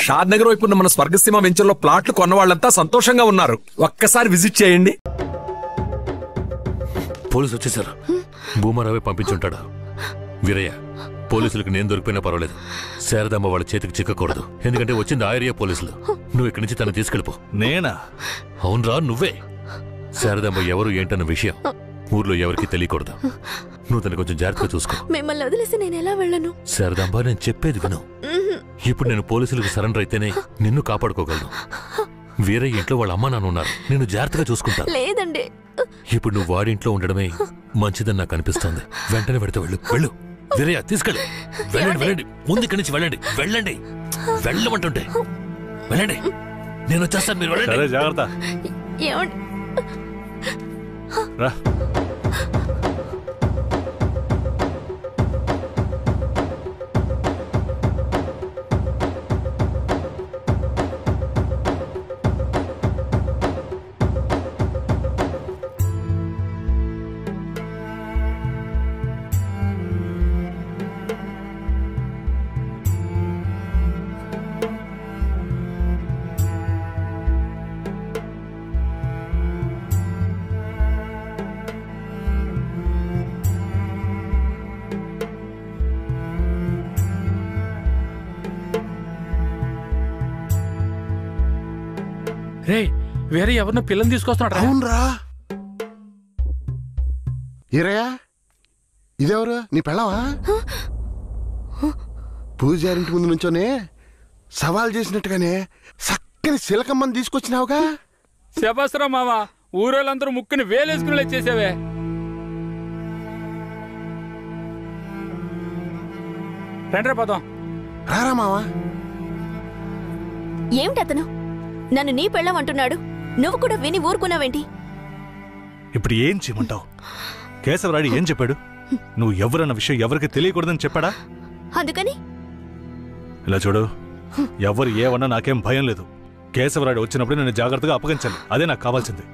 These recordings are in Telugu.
షాద్ నగర్ వైపు ఉన్న మన స్వర్గసీమ వెంచర్లో ప్లాట్లు కొన్న వాళ్ళంతా సంతోషంగా ఉన్నారు. ఒక్కసారి విజిట్ చేయండి. పోలీసులు వచ్చేసారు. భూమారావే పంపించుంటాడు. వీరయ్య, పోలీసులకు నేను దొరికిపోయినా పర్వాలేదు, శారదమ్మ వాళ్ళ చేతికి చిక్కకూడదు. ఎందుకంటే వచ్చింది ఆ ఏరియా పోలీసులు. నువ్వు ఇక్కడి నుంచి తను తీసుకెళ్ళిపో. నేనా? అవునరా, నువ్వే. శారదమ్మ ఎవరు ఏంటన్న విషయం ఊర్లో ఎవరికి తెలియకూడదు. నువ్వు తను కొంచెం జాగ్రత్తగా చూసుకో. మిమ్మల్ని వదిలేసి నేను ఎలా వెళ్ళను? శారదాంబ, నేను చెప్పేది విను. ఇప్పుడు నేను పోలీసులకు సరెండర్ అయితేనే నిన్ను కాపాడుకోగలను. వీరయ్య ఇంట్లో వాళ్ళ అమ్మ నాన్న ఉన్నారు, నిన్ను జాగ్రత్తగా చూసుకుంటా. లేదండి, ఇప్పుడు నువ్వు వాడింట్లో ఉండడమే మంచిదని నాకు అనిపిస్తోంది. వెంటనే పెడితే వెళ్ళు. వెళ్ళు వీరయ్య, తీసుకెళ్ళు. వెళ్ళండి వెళ్ళండి, ముందు ఇక్కడి నుంచి వెళ్ళండి. వెళ్ళండి, వెళ్ళమంటుంటే వెళ్ళండి. నేను వచ్చేస్తాను, మీరు వెళ్ళండి. జాగ్రత్త. రా. రే, వేరే ఎవరినో పిల్లని తీసుకొస్తున్నాడు. అవునరా. ఈరయ్యా, ఇదెవరు? నీ పెళ్ళవా? పూజారింటి ముందు నుంచోనే సవాల్ చేసినట్టుగానే చక్కని శిలకమ్మని తీసుకొచ్చినావుగా. శబాస్రా మామ, ఊరోళ్ళందరూ ముక్కుని వేలేసుకుని చేసావే. రండి పోదాం. రారా మావా. ఏమిటి అతను నన్ను నీ పెళ్ళమంటున్నాడు? నువ్వు కూడా విని ఊరుకున్నావేంటి? ఇప్పుడు ఏం చేయమంటావు? కేశవరాయుడు ఏం చెప్పాడు? నువ్వు ఎవరన్న విషయం ఎవరికి తెలియకూడదని చెప్పాడా? అందుకని ఇలా చూడు, ఎవరు ఏమన్నా నాకేం భయం లేదు. కేశవరాయుడు వచ్చినప్పుడు నేను జాగ్రత్తగా అప్పగించాలి, అదే నాకు కావాల్సింది.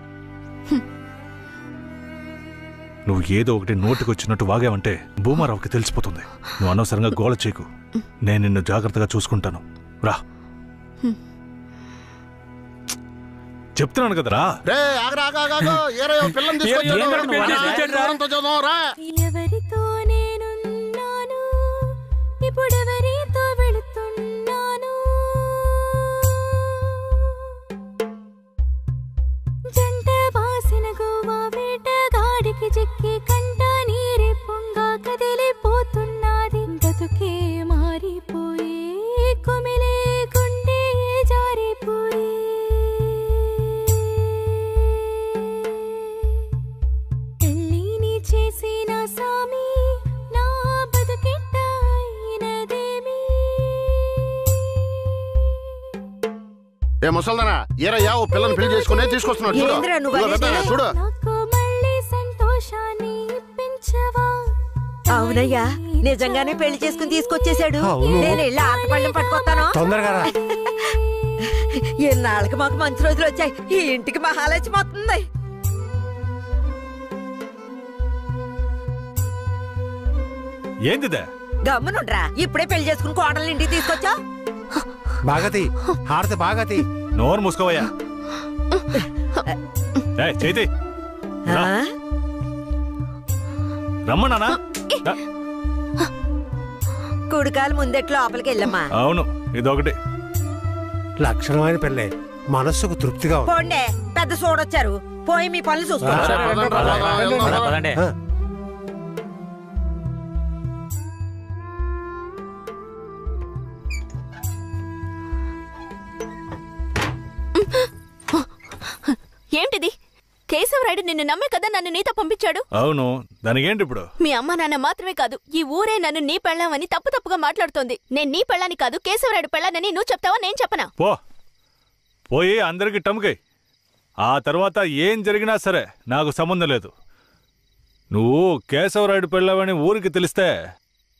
నువ్వు ఏదో ఒకటి నోటికి వచ్చినట్టు వాగావంటే భూమారావుకి తెలిసిపోతుంది. నువ్వు అనవసరంగా గోళ చేయకు. నేను నిన్ను జాగ్రత్తగా చూసుకుంటాను. రా, చెప్తున్నాను కదరా. ఎవరితో నేనున్నాను, ఇప్పుడెవరితో వెళుతున్నాను? జంట బాసిన గోవా వేటగాడికి చిక్కి కంట నీరే పొంగా కదిలిపోతున్నది. బతుకే మారిపోయి కుమిలే గుండె జారిపోయి. చేసిన సామి నా బతుకెట్ట అయినదేమి? ఏ ముసల్దానా, ఏరయ్యా ఓ పిల్లని పెళ్లి చేసుకునే తీసుకొస్తున్నాడు చూడు. నాకు మళ్ళీ సంతోషాన్ని ఇప్పించవా? అవునయ్యా, నిజంగానే పెళ్లి చేసుకుని తీసుకొచ్చేసాడు. నేను వెళ్ళి ఆటపళ్ళం పట్టుకొస్తాను. తొందరగా. ఎన్నాళ్ళకి మాకు మంచి రోజులు వచ్చాయి. ఈ ఇంటికి మహాలక్ష్మి వస్తుంది. ఏందిదే? గమ్మునుండ్రా, ఇప్పుడే పెళ్లి చేసుకుని కోడలు ఇంటికి తీసుకొచ్చా. బాగతి హారతి బాగతి. నోరు మూసుకోవయ్యా. చేతి రమ్మన్నానా? కుడికాలు ముందెట్లు లోపలికి వెళ్ళమ్మా. అవును, ఇదొకటి లక్షణమైన పెళ్ళే, మనస్సుకు తృప్తిగా. పోండే, పెద్ద చూడొచ్చారు. పోయి మీ పనులు చూసుకోండి. ఏంటిది? కేశవరాయుడు నిన్ను నమ్మే కదా నన్ను నీతో పంపించాడు. అవును, దానికేంటి ఇప్పుడు? మీ అమ్మ నాన్న మాత్రమే కాదు, ఈ ఊరే నన్ను నీ పెళ్ళామని తప్పుగా మాట్లాడుతోంది. నేను నీ పెళ్ళాని కాదు, కేశవరాయుడు పెళ్ళానని నువ్వు చెప్తావా, నేను చెప్పనా? పోయి అందరికి టమ్కై. ఆ తర్వాత ఏం జరిగినా సరే నాకు సంబంధం లేదు. నువ్వు కేశవరాయుడు పెళ్ళావని ఊరికి తెలిస్తే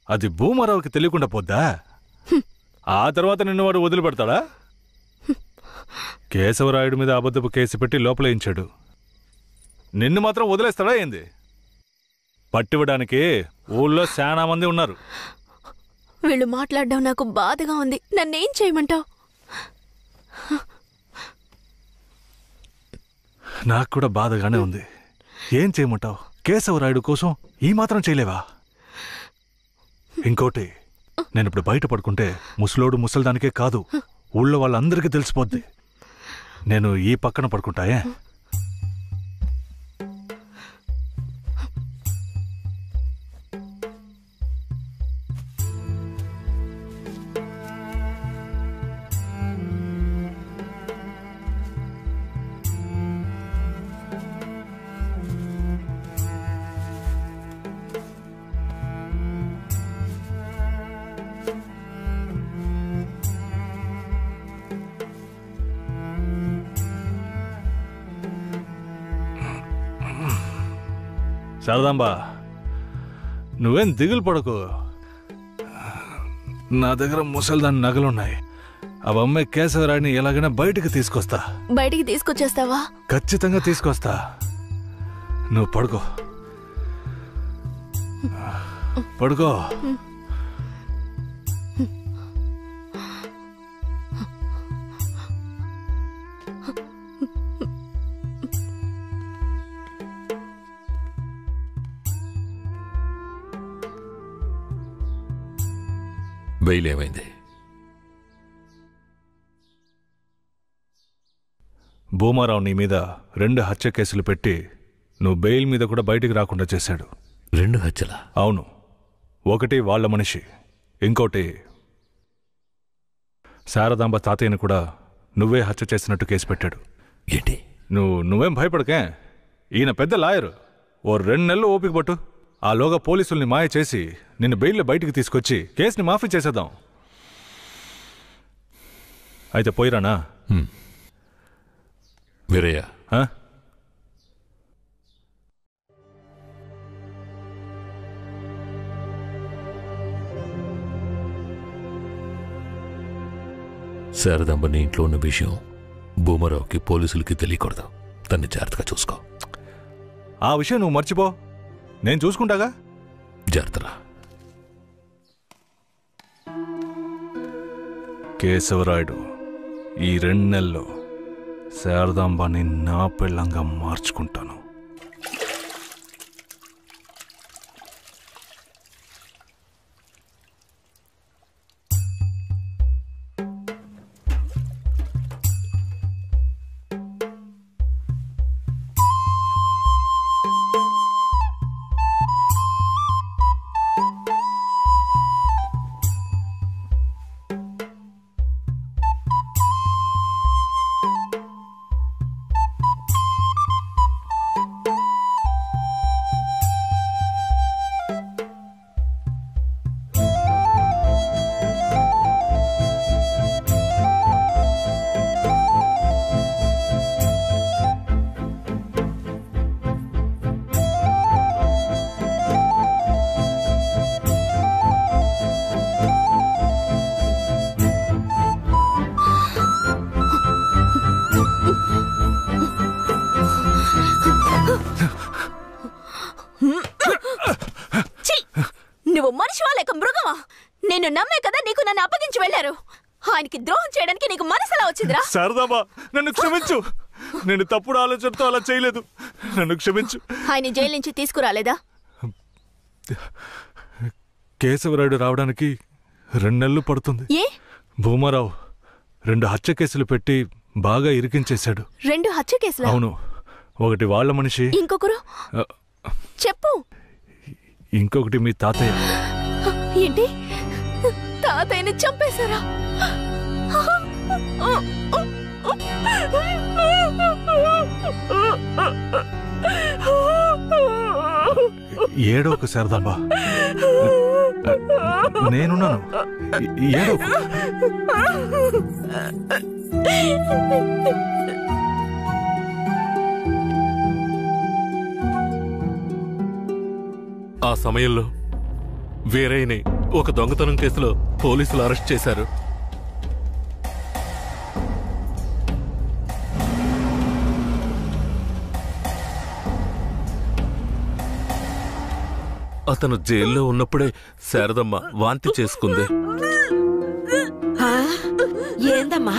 అది భూమారావుకి తెలియకుండా పోద్దా? ఆ తర్వాత నిన్ను వాడు వదిలిపెడతాడా? కేశవరాయుడు మీద అబద్ధపు కేసు పెట్టి లోపలేయించాడు. నిన్ను మాత్రం వదిలేస్తాడా ఏంది? పట్టివ్వడానికి ఊళ్ళో చాలా మంది ఉన్నారు. వీళ్ళు మాట్లాడడం నాకు బాధగా ఉంది. నన్నేం చేయమంటావు? నాకు కూడా బాధగానే ఉంది. ఏం చేయమంటావు? కేశవరాయుడు కోసం ఈ మాత్రం చేయలేవా? ఇంకోటి, నేను ఇప్పుడు బయట పడుకుంటే ముసలోడు ముసల్దానికే కాదు, ఊళ్ళో వాళ్ళందరికీ తెలిసిపోద్ది. నేను ఈ పక్కన పడుకుంటాయే. శారదాంబా, నువ్వేం దిగులు పడకు. నా దగ్గర ముసల్దాని నగలున్నాయి. అవమ్మే కేశవరాయుడిని ఎలాగైనా బయటికి తీసుకొస్తా. బయటికి తీసుకొచ్చేస్తావా? ఖచ్చితంగా తీసుకొస్తా. నువ్వు పడుకో, పడుకో. బెయిల్ ఏమైంది? భూమారావు నీ మీద 2 హత్య కేసులు పెట్టి నువ్వు బెయిల్ మీద కూడా బయటికి రాకుండా చేశాడు. 2 హత్యలా? అవును. ఒకటి వాళ్ళ మనిషి, ఇంకోటి శారదాంబ తాతయ్యని కూడా నువ్వే హత్య చేసినట్టు కేసు పెట్టాడు. ఏంటి? నువ్వేం భయపడకే. ఈయన పెద్ద లాయరు. ఓ 2 నెలలు ఓపిక పట్టు. ఆలోగా పోలీసుల్ని మాయ చేసి నిన్ను బెయిల్లో బయటికి తీసుకొచ్చి కేసుని మాఫీ చేసేద్దాం. అయితే పోయిరానా? వీరయ్య, శారదాంబ నీ ఇంట్లో ఉన్న విషయం భూమారావుకి పోలీసులకి తెలియకూడదు. తన్ని జాగ్రత్తగా చూసుకో. ఆ విషయం నువ్వు మర్చిపో, నేను చూసుకుంటాగా. జాగ్రత్తరా. కేశవరాయుడు ఈ 2 నెలల్లో శారదాంబాని నా పెళ్ళంగా మార్చుకుంటాను. నువ్వు మనిషివా లేక మృగమా? నేను నమ్మే కదా నీకు నన్ను అప్పగించి వెళ్లారు. ఆయనకి ద్రోహం చేయడానికి నీకు మనసులా వచ్చిందిరా? శారదాంబా, నన్ను క్షమించు. నేను తప్పుడు ఆలోచనతో అలా చేయలేదు. నన్ను క్షమించు. ఆయన జైలు నుంచి తీసుకురాలేదా? కేశవరాయుడు రావడానికి 2 నెలలు పడుతుంది. ఏ? భూమారావు 2 హత్య కేసులు పెట్టి బాగా ఇరికించేశాడు. 2 హత్య కేసులు? అవును. ఒకటి వాళ్ళ మనిషి, ఇంకొకరు చెప్పు. ఇంకొకటి మీ తాతయ్య. ఏంటి? తాతయ్యని చంపేశారా? ఏడోకు శారదాంబా, నేనున్నాను. ఏడోకు. ఆ సమయంలో వీరయ్యని ఒక దొంగతనం కేసులో పోలీసులు అరెస్ట్ చేశారు. అతను జైల్లో ఉన్నప్పుడే శారదమ్మ వాంతి చేసుకుంది. ఏందమ్మా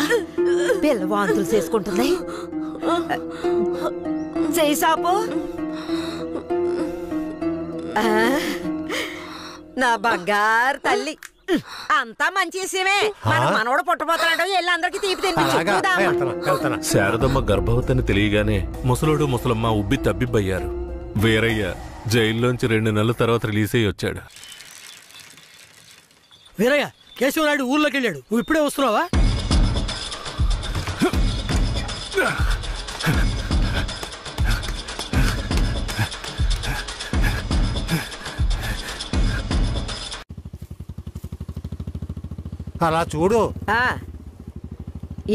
పిల్ల వాంతులు చేసుకుంటుంది? చెయ్యి సాపు. నా బంగారు తల్లి, అంతా మంచి విషయమే. మన మనవడు పుట్టబోతున్నాడు, వెళ్ళి అందరికి తీపి తినిపించు. శారదమ్మ గర్భవతిని తెలియగానే ముసలోడు ముసలమ్మ ఉబ్బి తబ్బిబ్బయ్యారు. వీరయ్య జైల్లోంచి 2 నెలల తర్వాత రిలీజ్ అయ్యి వచ్చాడు. వీరయ్య, కేశవరాయుడు ఊర్లోకి వెళ్ళాడు. నువ్వు ఇప్పుడే వస్తున్నావా? అలా చూడు.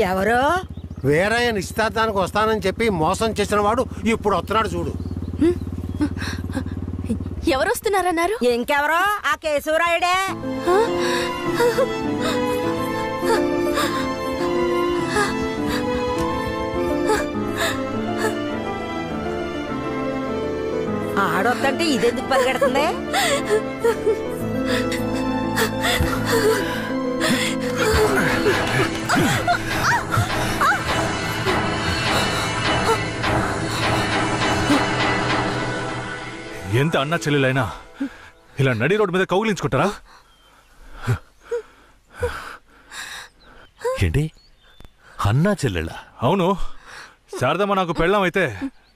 ఎవరో వీరయ్య నిశ్చితార్థానికి వస్తానని చెప్పి మోసం చేసిన వాడు ఇప్పుడు వస్తున్నాడు చూడు. ఎవరు వస్తున్నారన్నారు? ఇంకెవరో ఆ కేశవరాయుడే. ఆడొద్దంటే ఇదెందుకు పరిగెడుతుంది? ఎంత అన్నా చెల్లెలైనా ఇలా నడి రోడ్డు మీద కౌగిలించుకుంటారా? ఏంటి అన్నా చెల్లెళ్ళ? అవును, శారదమ్మ నాకు పెళ్ళాం అయితే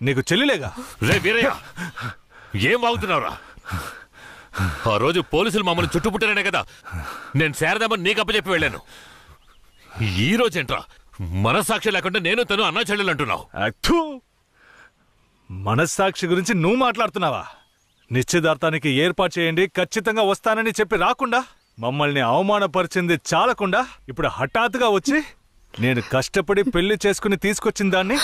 నీకు చెల్లిలేగా. రే వీరయ్య, ఏం వాగుతున్నావురా? ఆ రోజు పోలీసులు మమ్మల్ని చుట్టుముట్టారనే కదా నేను శారదమ్మ నీకు అప్పచెప్పి వెళ్ళాను. ఈ రోజేంట్రా మనస్సాక్షి లేకుండా నేను తను అన్నా చెల్లెలు అంటున్నావు? మనస్సాక్షి గురించి నువ్వు మాట్లాడుతున్నావా? నిశ్చితార్థానికి ఏర్పాటు చేయండి, ఖచ్చితంగా వస్తానని చెప్పి రాకుండా మమ్మల్ని అవమానపరిచింది చాలకుండా ఇప్పుడు హఠాత్తుగా వచ్చి నేను కష్టపడి పెళ్లి చేసుకుని తీసుకొచ్చిన దాన్ని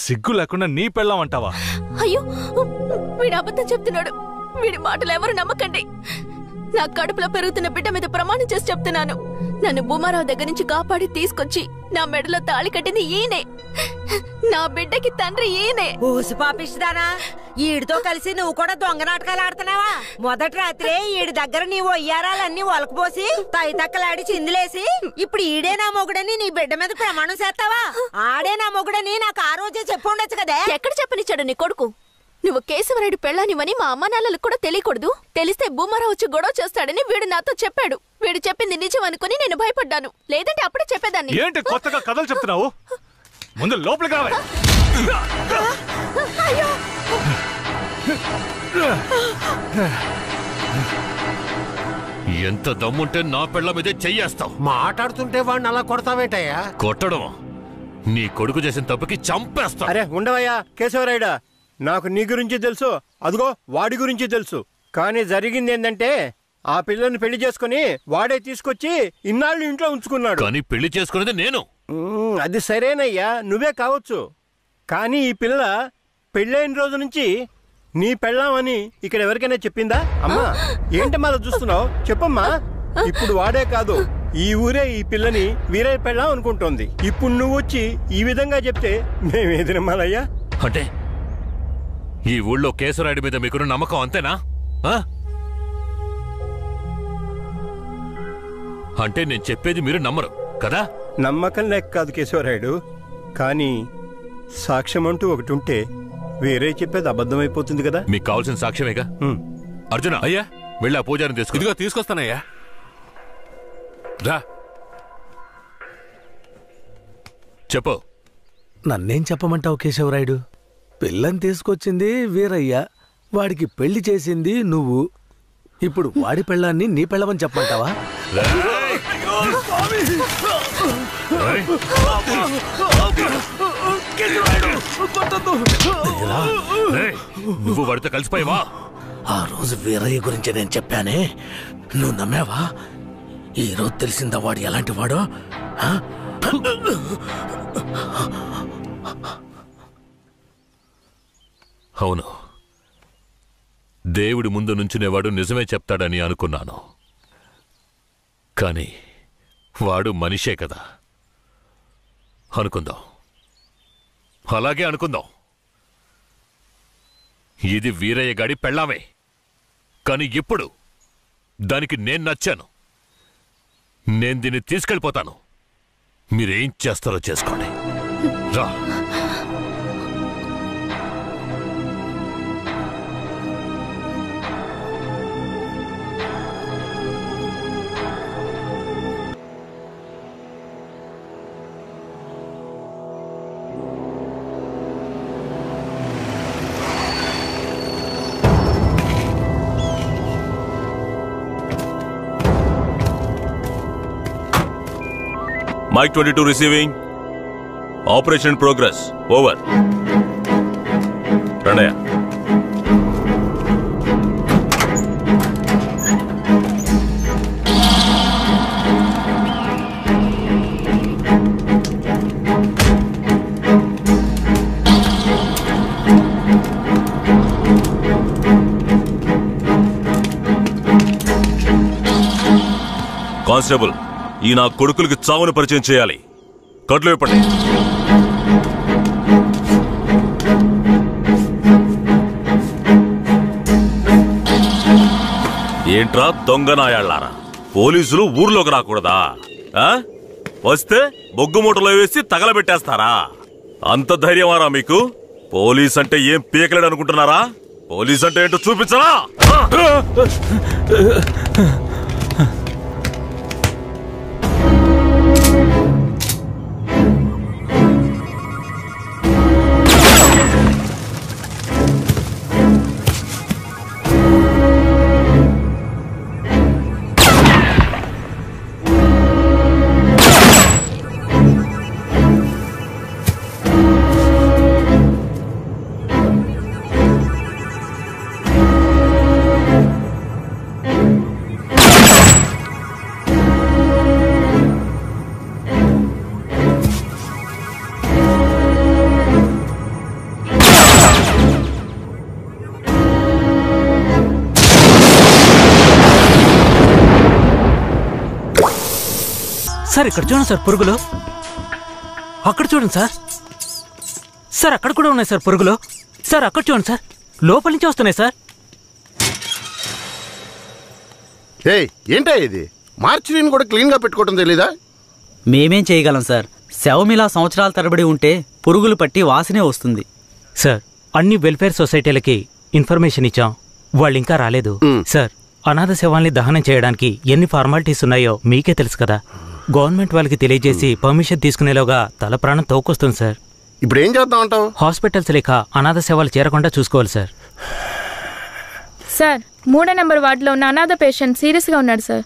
సిగ్గు లేకుండా నీ పెళ్ళాం అంటావా? అయ్యో, వీడు అబద్ధం చెప్తున్నాడు. వీడి మాటలు ఎవరు నమ్మకండి. నా కడుపులో పెరుగుతున్న బిడ్డ మీద ప్రమాణం చేసి చెప్తున్నాను. నన్ను భూమారావు దగ్గర నుంచి కాపాడి తీసుకొచ్చి నా మెడలో తాళి కట్టింది ఈయనే. నా బిడ్డకి తండ్రి ఈయనే. ఊసి పాపిస్తానా? ఈడితో కలిసి నువ్వు కూడా దొంగ నాటకాలు ఆడుతున్నావా? మొదటి రాత్రే ఈడి దగ్గర నీ ఒయ్యారాలన్నీ ఒలకపోసి తైతక్కలాడి చిందులేసి ఇప్పుడు ఈడే నా మొగుడని నీ బిడ్డ మీద ప్రమాణం చేస్తావా? ఆడే నా మొగుడని నాకు ఆ రోజే చెప్పు ఉండొచ్చు కదే. ఎక్కడ చెప్పనిచ్చాడు నీ కొడుకు? నువ్వు కేశవరాయుడు పెళ్ళానివని మా అమ్మ నాన్నలకు కూడా తెలియకూడదు. తెలిస్తే భూమారావు వచ్చి గొడవ చేస్తాడని వీడు నాతో చెప్పాడు. వీడు చెప్పింది నిజం అనుకుని నేను భయపడ్డాను. లేదంటే అప్పుడే చెప్పేదాన్ని. ఏంటి కొత్తగా కథలు చెప్తున్నావు? ముందు లోపలికి రావాలి. ఎంత దమ్ముంటే నా పెళ్ళ మీదే చెయ్యేస్తావు? మాట్లాడుతుంటే వాడిని అలా కొడతావేంటయ్యా? కొట్టడం నీ కొడుకు చేసిన తప్పుకి చంపేస్తా. అరే ఉండవయ్యా కేశవరాయుడా, నాకు నీ గురించి తెలుసు, అదిగో వాడి గురించి తెలుసు. కానీ జరిగింది ఏంటంటే ఆ పిల్లని పెళ్లి చేసుకుని వాడే తీసుకొచ్చి ఇన్నాళ్ళు ఇంట్లో ఉంచుకున్నాడు. కానీ పెళ్లి చేసుకునేది నేను. అది సరేనయ్యా, నువ్వే కావచ్చు. కానీ ఈ పిల్ల పెళ్ళైన రోజు నుంచి నీ పెళ్ళామని ఇక్కడ ఎవరికైనా చెప్పిందా? అమ్మా ఏంటమ్మా అలా చూస్తున్నావు? చెప్పమ్మా. ఇప్పుడు వాడే కాదు, ఈ ఊరే ఈ పిల్లని వీరయ్య పెళ్ళాం అనుకుంటోంది. ఇప్పుడు నువ్వు వచ్చి ఈ విధంగా చెప్తే మేమేది నమ్మాలయ్యా? అంటే ఈ ఊళ్ళో కేశవరాయుడి మీద మీకున్న నమ్మకం అంతేనా? అంటే నేను చెప్పేది మీరు నమ్మరు కదా? నమ్మకం లేక కాదు కేశవరాయుడు, కానీ సాక్ష్యం అంటూ ఒకటి ఉంటే వేరే చెప్పేది అబద్ధమైపోతుంది కదా. మీకు కావాల్సిన సాక్ష్యమేగా. అర్జున, అయ్యా వెళ్ళి ఆ పూజారిని తీసుకు. ఇదిగో తీసుకొస్తానయ్యా. రా. చెప్పు. నన్నేం చెప్పమంటావు కేశవరాయుడు? పిల్లని తీసుకొచ్చింది వీరయ్య, వాడికి పెళ్లి చేసింది నువ్వు. ఇప్పుడు వాడి పెళ్ళాన్ని నీ పెళ్ళమని చెప్పమంటావా? నువ్వు వాడితో కలిసిపోయావా? ఆ రోజు వీరయ్య గురించి నేను చెప్పానే, నువ్వు నమ్మావా? ఈ రోజు తెలిసిందా వాడు ఎలాంటి వాడో? అవును, దేవుడి ముందు నుంచునేవాడు నిజమే చెప్తాడని అనుకున్నాను. కానీ వాడు మనిషే కదా. అనుకుందాం, అలాగే అనుకుందాం. ఇది వీరయ్య గాడి పెళ్ళామే. కానీ ఇప్పుడు దానికి నేను నచ్చాను. నేను దీన్ని తీసుకెళ్ళిపోతాను. మీరేం చేస్తారో చేసుకోండి. రా. Mike 22 receiving. Operation progress over. రండయ్య. కానిస్టేబుల్, ఈ నా కొడుకులకి చావును పరిచయం చేయాలి. కట్లు ఇప్పండి. ఏంట్రా దొంగ నాయాళ్ళారా, పోలీసులు ఊర్లోకి రాకూడదా? వస్తే బొగ్గు మూటలో వేసి తగలబెట్టేస్తారా? అంత ధైర్యమారా మీకు? పోలీస్ అంటే ఏం పీకలేడు అనుకుంటున్నారా? పోలీస్ అంటే ఏంటో చూపించరా? సార్ ఇక్కడ చూడండి సార్ పురుగులు. అక్కడ చూడండి సార్. సార్ అక్కడ కూడా ఉన్నాయి సార్ పురుగులు. సార్ అక్కడ చూడండి సార్, లోపల నుంచి వస్తున్నాయి సార్. ఏంటా ఇది? మార్చిని కూడా క్లీన్ గా పెట్టుకోవడం తెలీదా? మేమేం చేయగలం సార్? శవమిలా సంవత్సరాల తరబడి ఉంటే పురుగులు పట్టి వాసనే వస్తుంది. సార్ అన్ని వెల్ఫేర్ సొసైటీలకి ఇన్ఫర్మేషన్ ఇచ్చాం, వాళ్ళు ఇంకా రాలేదు. సార్ అనాథ శవాల్ని దహనం చేయడానికి ఎన్ని ఫార్మాలిటీస్ ఉన్నాయో మీకే తెలుసు కదా. గవర్నమెంట్ వాళ్ళకి తెలియజేసి పర్మిషన్ తీసుకునేలోగా తల ప్రాణం తోకొస్తుంది సార్. ఇప్పుడు ఏం చేద్దాం అంటావు? హాస్పిటల్స్ లేక అనాథ సేవలు చేరకుండా చూసుకోవాలి సార్. సార్ 3వ నెంబర్ వార్డులో ఉన్న అనాథ పేషెంట్ సీరియస్ గా ఉన్నాడు సార్.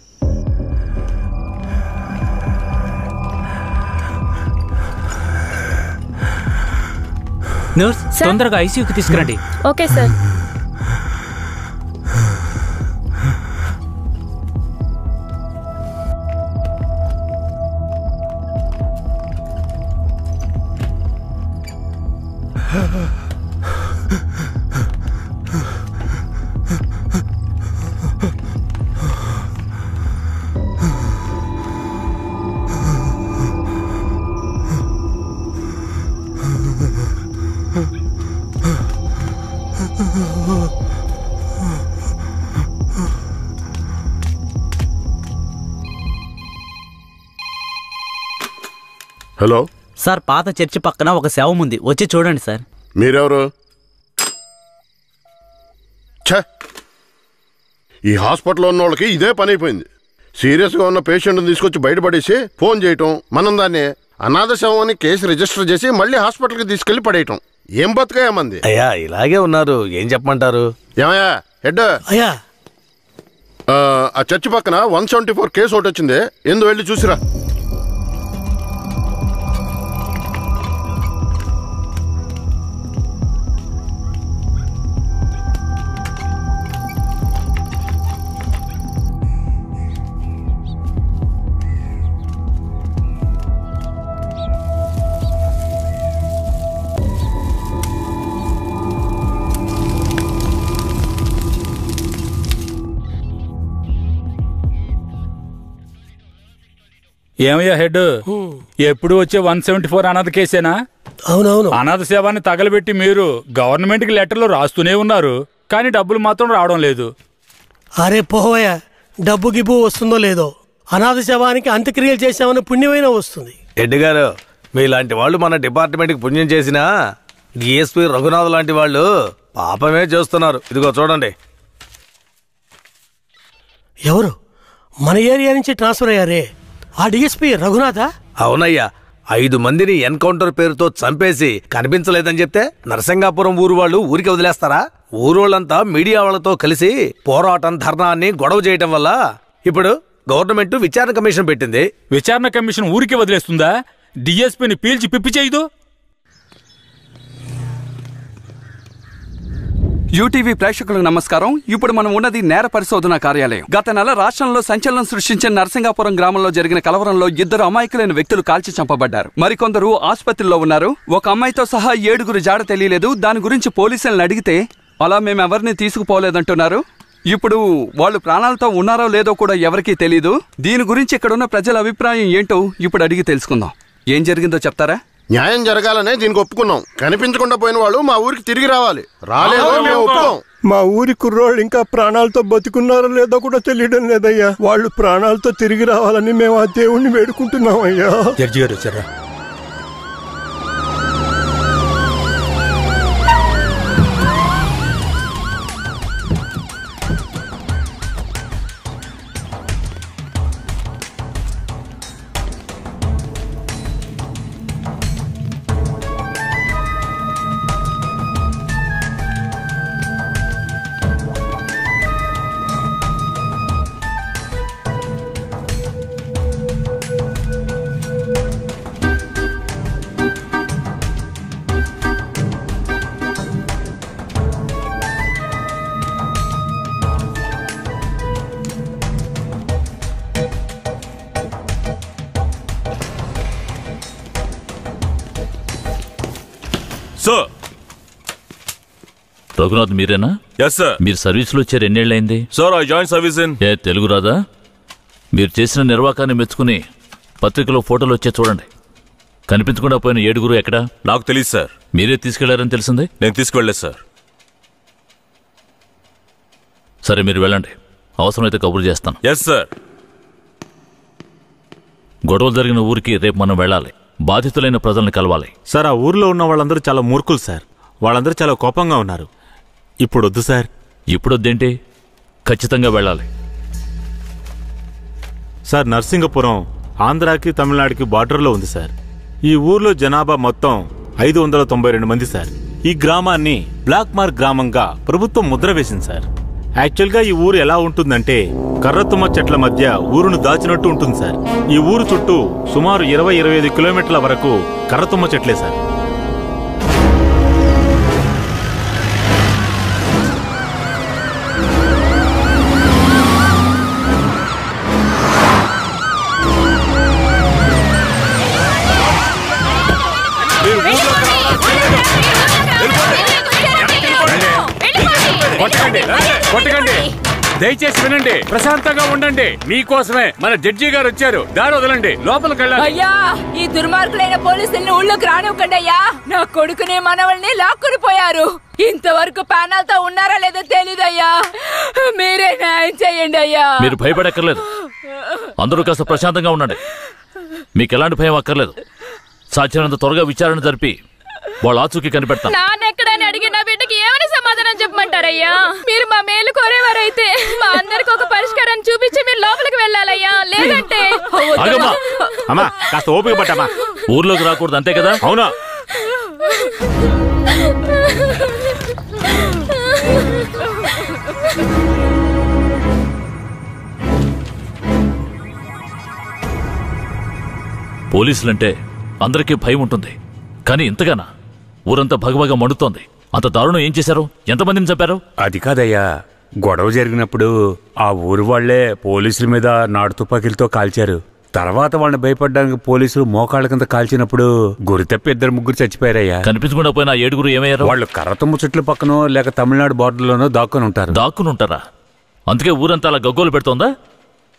నర్స్ తొందరగా ఐసీయూకి తీసుకురండి. Okay sir. హలో సార్, పాత చర్చి పక్కన ఒక శవం ఉంది, వచ్చి చూడండి సార్. మీరెవరు? ఈ హాస్పిటల్లో ఉన్న వాళ్ళకి ఇదే పని అయిపోయింది. సీరియస్గా ఉన్న పేషెంట్ని తీసుకొచ్చి బయటపడేసి ఫోన్ చేయటం, మనం దాన్ని అనాథ శవం అని కేసు రిజిస్టర్ చేసి మళ్ళీ హాస్పిటల్కి తీసుకెళ్లి పడేయటం. ఏం బతుకయ్యామంది? అయ్యా ఇలాగే ఉన్నారు, ఏం చెప్పమంటారు? ఏమయ్యా హెడ్? అయ్యా ఆ చర్చి పక్కన 174 కేసు ఒకటి వచ్చింది, ఎందు వెళ్ళి చూసిరా. ఏమయ్యా హెడ్, ఎప్పుడు వచ్చే 174 అనాథ కేసేనా? అవునవును. అనాథ సేవాన్ని తగలబెట్టి మీరు గవర్నమెంట్ కి లెటర్లు రాస్తూనే ఉన్నారు, కానీ డబ్బులు మాత్రం రావడం లేదు. అరే పోవయ్యా, డబ్బు గిబ్బు వస్తుందో లేదో, అనాథ శవానికి అంత్యక్రియలు చేసామని పుణ్యమైనా వస్తుంది. రెడ్డి గారు, మీలాంటి వాళ్ళు మన డిపార్ట్మెంట్కి పుణ్యం చేసినా డిఎస్పీ రఘునాథ్ లాంటి వాళ్ళు పాపమే చేస్తున్నారు. ఇదిగో చూడండి. ఎవరు? మన ఏరియా నుంచి ట్రాన్స్ఫర్ అయ్యారే ఆ డిఎస్పీ రఘునాథా? అవునయ్యా, 5 మందిని ఎన్కౌంటర్ పేరుతో చంపేసి కనిపించలేదని చెప్తే నరసింగాపురం ఊరు వాళ్ళు ఊరికి వదిలేస్తారా? ఊరోళ్ళంతా మీడియా వాళ్ళతో కలిసి పోరాటం, ధర్నాన్ని గొడవ చేయటం వల్ల ఇప్పుడు గవర్నమెంట్ విచారణ కమిషన్ పెట్టింది. విచారణ కమిషన్ ఊరికి వదిలేస్తుందా? డిఎస్పీని పీల్చి పిప్పి చేయదు. యూటీవీ ప్రేక్షకులకు నమస్కారం. ఇప్పుడు మనం ఉన్నది నేర పరిశోధన కార్యాలయం. గత నెల రాష్ట్రంలో సంచలనం సృష్టించిన నరసింగాపురం గ్రామంలో జరిగిన కలవరంలో 2 అమాయకులైన వ్యక్తులు కాల్చి చంపబడ్డారు. మరికొందరు ఆసుపత్రిలో ఉన్నారు. ఒక అమ్మాయితో సహా 7 జాడ తెలియలేదు. దాని గురించి పోలీసులను అడిగితే అలా మేమెవరిని తీసుకుపోలేదంటున్నారు. ఇప్పుడు వాళ్ళు ప్రాణాలతో ఉన్నారో లేదో కూడా ఎవరికీ తెలీదు. దీని గురించి ఇక్కడున్న ప్రజల అభిప్రాయం ఏంటో ఇప్పుడు అడిగి తెలుసుకుందాం. ఏం జరిగిందో చెప్తారా? న్యాయం జరగాలనే దీనికి ఒప్పుకున్నాం. కనిపించకుండా పోయిన వాళ్ళు మా ఊరికి తిరిగి రావాలి. రాలేదో మేము ఒప్పుకోం. మా ఊరి కుర్రోళ్ళు ఇంకా ప్రాణాలతో బతుకున్నారో లేదో కూడా తెలియడం లేదయ్యా. వాళ్ళు ప్రాణాలతో తిరిగి రావాలని మేము ఆ దేవుణ్ణి వేడుకుంటున్నాం అయ్యా. జడ్జి గారు వచ్చారా? సార్, రఘునాథ్ మీరేనా? Yes sir. మీరు సర్వీస్లో వచ్చారు ఎన్నేళ్ళైంది? Sir, I join service in. ఏ తెలుగు రాదా? మీరు చేసిన నిర్వాకాన్ని మెచ్చుకుని పత్రికలో ఫోటోలు వచ్చే చూడండి. కనిపించకుండా పోయిన 7 ఎక్కడా? నాకు తెలియదు సార్. మీరే తీసుకెళ్లారని తెలిసింది. నేను తీసుకువెళ్ళలేదు సార్. సరే, మీరు వెళ్ళండి. అవసరమైతే కబురు చేస్తాను. Yes sir. గొడవలు జరిగిన ఊరికి రేపు మనం వెళ్ళాలి. బాధితులైన ప్రజల్ని కలవాలి. సార్, ఆ ఊర్లో ఉన్న వాళ్ళందరూ చాలా మూర్ఖులు సార్. వాళ్ళందరూ చాలా కోపంగా ఉన్నారు. ఇప్పుడు వద్దు సార్. ఇప్పుడు వద్దేంటి? ఖచ్చితంగా వెళ్ళాలి. సార్, నర్సింగపురం ఆంధ్రాకి తమిళనాడుకి బార్డర్లో ఉంది సార్. ఈ ఊర్లో జనాభా మొత్తం 592 మంది సార్. ఈ గ్రామాన్ని బ్లాక్ మార్క్ గ్రామంగా ప్రభుత్వం ముద్ర వేసింది సార్. యాక్చువల్గా ఈ ఊరు ఎలా ఉంటుందంటే కర్రతుమ్మ చెట్ల మధ్య ఊరును దాచినట్టు ఉంటుంది సార్. ఈ ఊరు చుట్టూ సుమారు 20-25 కిలోమీటర్ల వరకు కర్రతుమ్మ చెట్లే సార్. కొట్టకండి, దయచేసి వినండి, ప్రశాంతంగా ఉండండి. మీకోసమే మన జడ్జి గారు వచ్చారు. దారి వదలండి, లోపలికి వెళ్ళాలి. అయ్యా, ఈ దుర్మార్గులైన పోలీసుల్ని ఊళ్ళోకి రానివ్వకండి అయ్యా. నా కొడుకుని మనవల్ని లాక్కుని పోయారు. ఇంతవరకు ప్యానల్తో ఉన్నారా లేదో తెలీదయ్యా. మీరే న్యాయం చేయండి అయ్యా. మీరు భయపడక్కర్లేదు. అందరూ కాస్త ప్రశాంతంగా ఉండండి. మీకు ఎలాంటి భయం అక్కర్లేదు. సాధ్యమైనంత త్వరగా విచారణ జరిపి వాళ్ళ ఆచూకీ కనిపెడతాను. నాన్నెక్కడని అడిగి నా బిడ్డకి ఏమని సమాధానం చెప్పమంటారయ్యా? మీరు మా మేలు కోరేవారైతే మా అందరికి ఒక పరిష్కారాన్ని చూపించి మీరు లోపలికి వెళ్ళాలయ్యా. లేదంటే అమ్మా, కాస్త ఓపిక పట్టమ్మా. ఊర్లోకి రాకూడదు, అంతే కదా? అవునా? పోలీసులంటే అందరికీ భయం ఉంటుంది, కానీ ఇంతగానా? ఊరంతా భగభగ మండుతోంది. అంత దారుణం ఏం చేశారు? ఎంతమందిని చంపారు? అది కాదయ్యా, గొడవ జరిగినప్పుడు ఆ ఊరు వాళ్లే పోలీసుల మీద నాటు తుపాకీలతో కాల్చారు. తర్వాత వాళ్ళని భయపడడానికి పోలీసులు మోకాళ్ళ కింద కాల్చినప్పుడు గురి తప్పి 2-3 చచ్చిపోయారయ్యా. కనిపించకుండా పోయిన 7 ఏమయ్యారు? వాళ్ళు కర్రతుమ్మ చెట్ల పక్కనో లేక తమిళనాడు బార్డర్లోనో దాక్కుని ఉంటారు. దాక్కుని ఉంటారా? అందుకే ఊరంతా అలా గగ్గోలు పెడుతోందా?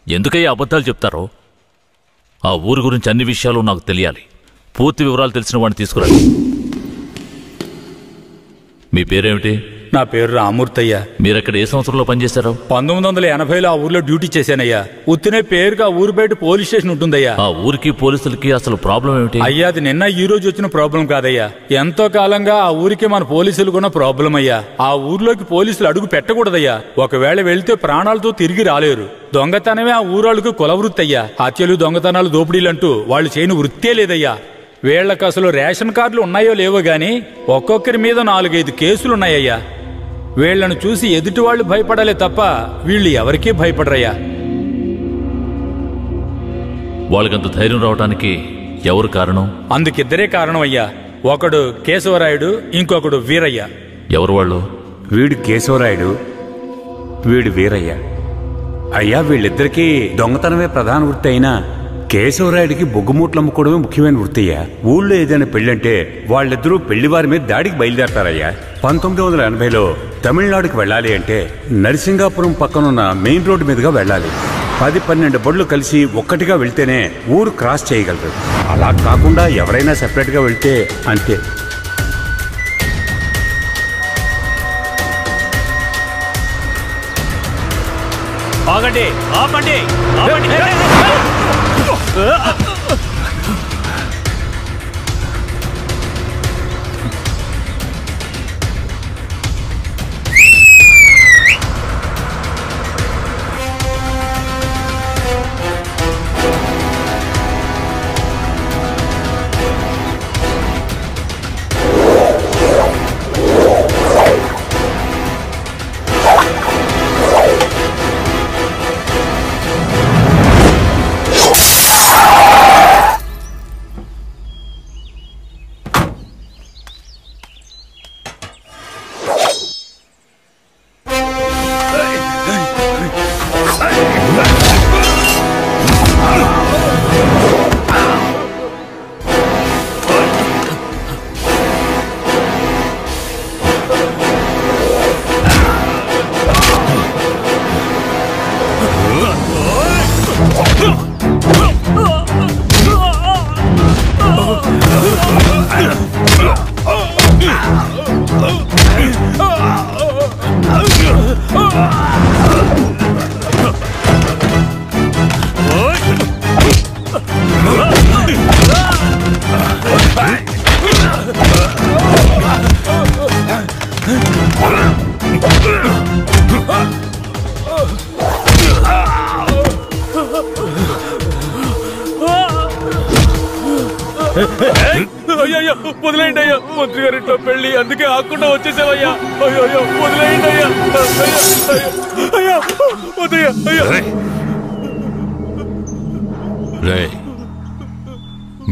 ఎందుకయ్యా అబద్ధాలు చెప్తారో? ఆ ఊరు గురించి అన్ని విషయాలు నాకు తెలియాలి. పూర్తి వివరాలు తెలిసిన వాడిని తీసుకురండి. మీ పేరేమిటి? నా పేరు రామూర్తయ్యా. మీరక్కడ ఏ సంవత్సరంలో పనిచేశారు? 1980లో ఆ ఊర్లో డ్యూటీ చేశానయ్యా. ఉత్తినే పేరుగా ఆ ఊరు బయట పోలీస్ స్టేషన్ ఉంటుందయ్యా. ఆ ఊరికి పోలీసులకి అసలు ప్రాబ్లం ఏమిటి? అయ్యా, అది నిన్న ఈ రోజు వచ్చిన ప్రాబ్లం కాదయ్యా. ఎంతో కాలంగా ఆ ఊరికి మన పోలీసులు కూడా ప్రాబ్లం అయ్యా. ఆ ఊర్లోకి పోలీసులు అడుగు పెట్టకూడదయ్యా. ఒకవేళ వెళ్తే ప్రాణాలతో తిరిగి రాలేరు. దొంగతనమే ఆ ఊరాళ్ళకు కులవృత్తి అయ్యా. హత్యలు, దొంగతనాలు, దోపిడీలంటూ వాళ్ళు చేయని వృత్తే లేదయ్యా. వీళ్లకు అసలు రేషన్ కార్డులు ఉన్నాయో లేవో గాని ఒక్కొక్కరి మీద 4-5 కేసులున్నాయ్యా. వీళ్లను చూసి ఎదుటి వాళ్ళు భయపడాలే తప్ప వీళ్ళు ఎవరికీ భయపడరయ్యా. వాళ్ళకంత ధైర్యం రావడానికి ఎవరు కారణం? అందుకిద్దరే కారణం అయ్యా. ఒకడు కేశవరాయుడు, ఇంకొకడు వీరయ్య. ఎవరు వాళ్ళు? వీడు కేశవరాయుడు, వీడు వీరయ్య. అయ్యా, వీళ్ళిద్దరికీ దొంగతనమే ప్రధాన వృత్తి అయినా కేశవరాయుడికి బొగ్గుమూట్లు అమ్ముకోవడమే ముఖ్యమైన వృత్తి అయ్యా. ఊళ్ళో ఏదైనా పెళ్ళంటే వాళ్ళిద్దరూ పెళ్లివారి మీద దాడికి బయలుదేరతారయ్యా. 1980లో తమిళనాడుకు వెళ్ళాలి అంటే నరసింగాపురం పక్కనున్న మెయిన్ రోడ్డు మీదుగా వెళ్ళాలి. 10-12 బళ్ళు కలిసి ఒక్కటిగా వెళ్తేనే ఊరు క్రాస్ చేయగలరు. అలా కాకుండా ఎవరైనా సెపరేట్గా వెళ్తే అంతే. ఆగండి, ఆపండి, ఆపండి. అయ్యో వదిలేయండి అయ్యా, మంత్రి గారింట్లో పెళ్లి, అందుకే ఆకుండా వచ్చేసావయ్యా. అయ్యో వదిలేయండి అయ్యా, అయ్యా వదయ్యా. రే,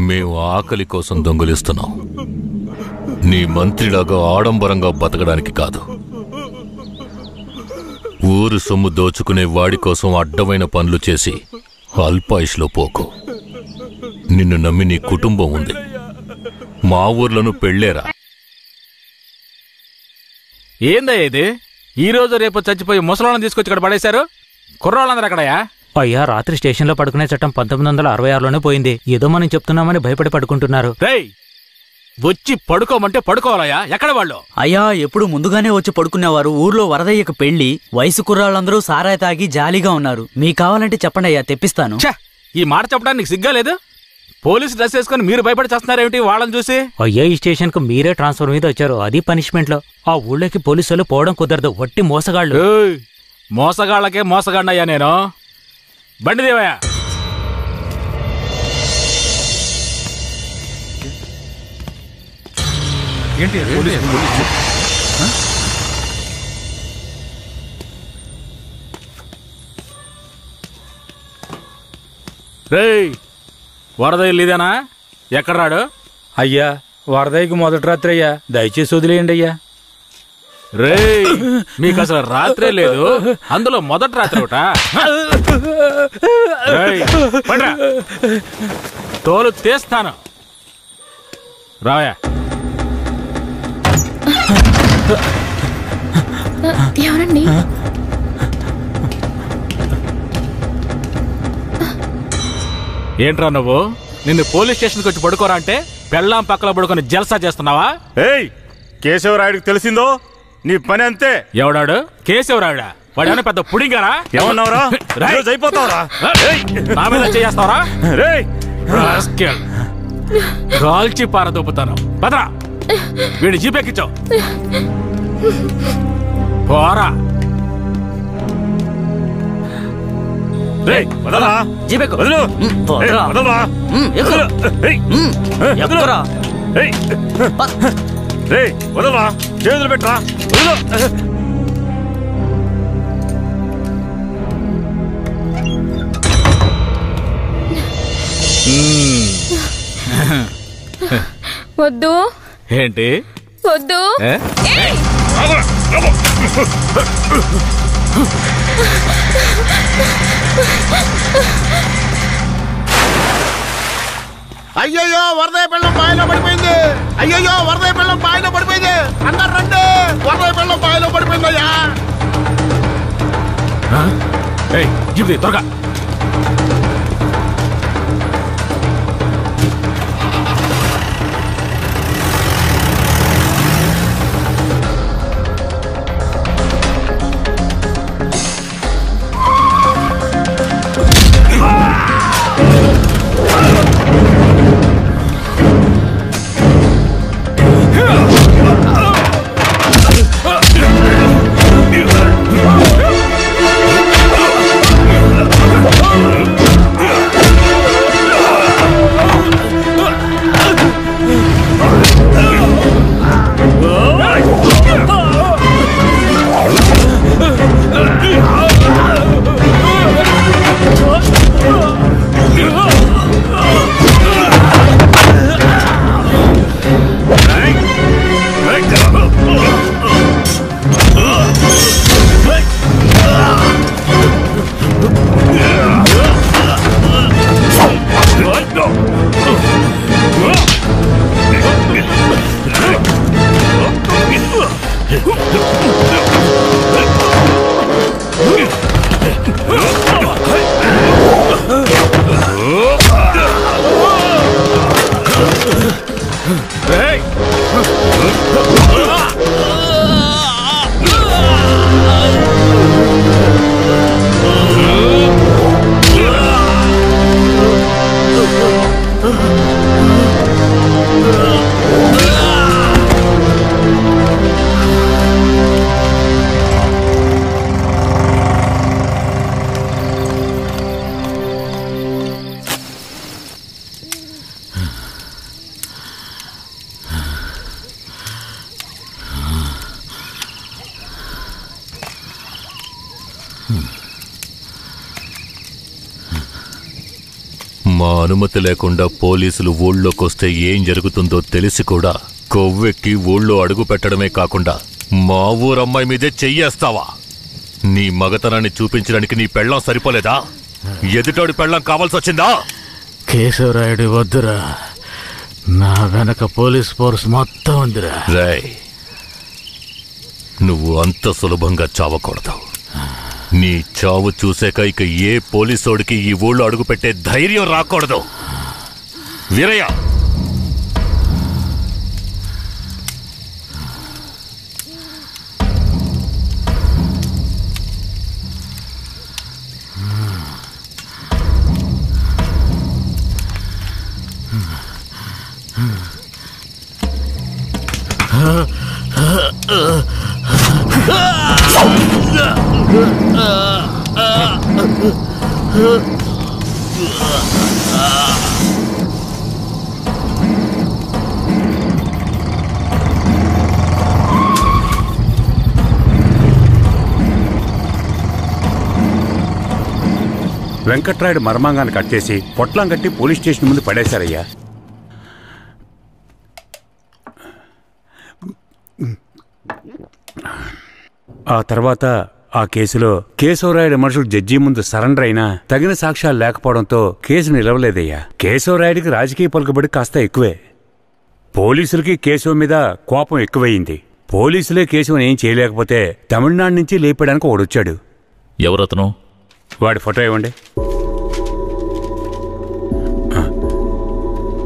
మేము ఆకలి కోసం దొంగలిస్తున్నాం, నీ మంత్రిలాగా ఆడంబరంగా బతకడానికి కాదు. ఊరు సొమ్ము దోచుకునే వాడి కోసం అడ్డమైన పనులు చేసి అల్పాయుష్లో పోకు. నిన్ను నమ్మి నీ కుటుంబం ఉంది, మా ఊర్లను పెళ్ళేరా. ఏందయ్య ఇది? ఈ రోజు రేపు చచ్చిపోయి ముసలాళ్ళని తీసుకొచ్చి ఇక్కడ పడేశారు. కుర్రాళ్ళందరూ అక్కడయా? అయ్యా, రాత్రి స్టేషన్లో పడుకునే చట్టం 1966లోనే పోయింది. ఏదో మనం చెప్తున్నామని భయపడి పడుకుంటున్నారు. రేయ్, వచ్చి పడుకోమంటే పడుకోవాలయ్యా. ఎక్కడ వాళ్ళు? అయ్యా, ఎప్పుడు ముందుగానే వచ్చి పడుకునేవారు. ఊర్లో వరదయ్యకు పెళ్లి, వయసు కుర్రాళ్ళందరూ సారాయి తాగి జాలీగా ఉన్నారు. మీకు కావాలంటే చెప్పండి అయ్యా, తెప్పిస్తాను. ఈ మాట చెప్పడానికి సిగ్గా లేదు? పోలీసు డ్రెస్ వేసుకుని మీరు భయపడి చేస్తున్నారేమిటి వాళ్ళని చూసి? అయ్యా, ఈ స్టేషన్ కు మీరే ట్రాన్స్ఫర్ మీద వచ్చారు, అది పనిష్మెంట్ లో. ఆ ఊళ్ళోకి పోలీసులు పోవడం కుదరదు, వట్టి మోసగాళ్ళు. మోసగాళ్ళకే మోసగాడినయ్యా నేను. బండి దేవయ్యా. ఏంటి రేయ్, వరద ఇల్లుదేనా? ఎక్కడ రాడు? అయ్యా, వరదయ్యకు మొదటి రాత్రి అయ్యా, దయచేసి వదిలేయండి అయ్యా. రేయ్, మీకు అసలు రాత్రే లేదు, అందులో మొదటి రాత్రి ఒకట. తోలు తీస్తాను, రావయా. ఎవరండి? ఏంట్రా నువ్వు? నిన్ను పోలీస్ స్టేషన్కి వచ్చి పడుకోరా అంటే పెళ్ళాం పక్కన పడుకొని జల్సా చేస్తున్నావా? ఏయ్, కేశవరాయుడికి తెలిసిందో నీ పని అంతే. ఎవడాడు? కేశవరాయుడా? వాడేమైనా పెద్ద పుడింగారా? ఏమన్నావురా? అయిపోతావురా? నా మీద చేస్తావరా? కాల్చి పారదొప్పుతాను. పదరా, వీడిని జీపెక్కించావు. పోరా. జీపెక్కు. వదలరా, చేతులు పెట్టరా. వద్దు. ఏంటి? వద్దు. అయ్యయ్యో వరదయ్య పెళ్ళం బావిలో పడిపోయింది. అయ్యయ్యో వరదయ్య పెళ్ళం బావిలో పడిపోయింది. అందరు రండి, వరదయ్య పెళ్ళం బావిలో పడిపోయిందయ్యా. త్వరగా మా అనుమతి లేకుండా పోలీసులు ఊళ్ళోకొస్తే ఏం జరుగుతుందో తెలిసి కూడా కొవ్వెక్కి ఊళ్ళో అడుగు పెట్టడమే కాకుండా మా ఊరమ్మాయి మీదే చెయ్యేస్తావా? నీ మగతనాన్ని చూపించడానికి నీ పెళ్ళం సరిపోలేదా? ఎదుటోడి పెళ్ళం కావాల్సొచ్చిందా? కేశవరాయుడు వద్దురా, నా వెనక పోలీస్ ఫోర్స్ మొత్తం ఉందిరా. రేయ్, నువ్వు అంత సులభంగా చావకూడదు. నీ చావు చూసాక ఇక ఏ పోలీసోడికి ఈ ఊళ్ళో అడుగుపెట్టే ధైర్యం రాకూడదు. వీరయ్య, వెంకట్రాయుడు మర్మాంగాన్ని కట్ చేసి పొట్లం కట్టి పోలీస్ స్టేషన్ ముందు పడేశారయ్యా. ఆ తర్వాత ఆ కేసులో కేశవరాయుడు మనుషులు జడ్జి ముందు సరెండర్ అయినా తగిన సాక్ష్యాలు లేకపోవడంతో కేసు నిలవలేదయ్యా. కేశవరాయుడికి రాజకీయ పలుకుబడి కాస్త ఎక్కువే. పోలీసులకి కేశవ మీద కోపం ఎక్కువయింది. పోలీసులే కేశవని ఏం చేయలేకపోతే తమిళనాడు నుంచి లేపడానికి ఒకడొచ్చాడు. ఎవరతను? వాడి ఫోటో ఇవ్వండి.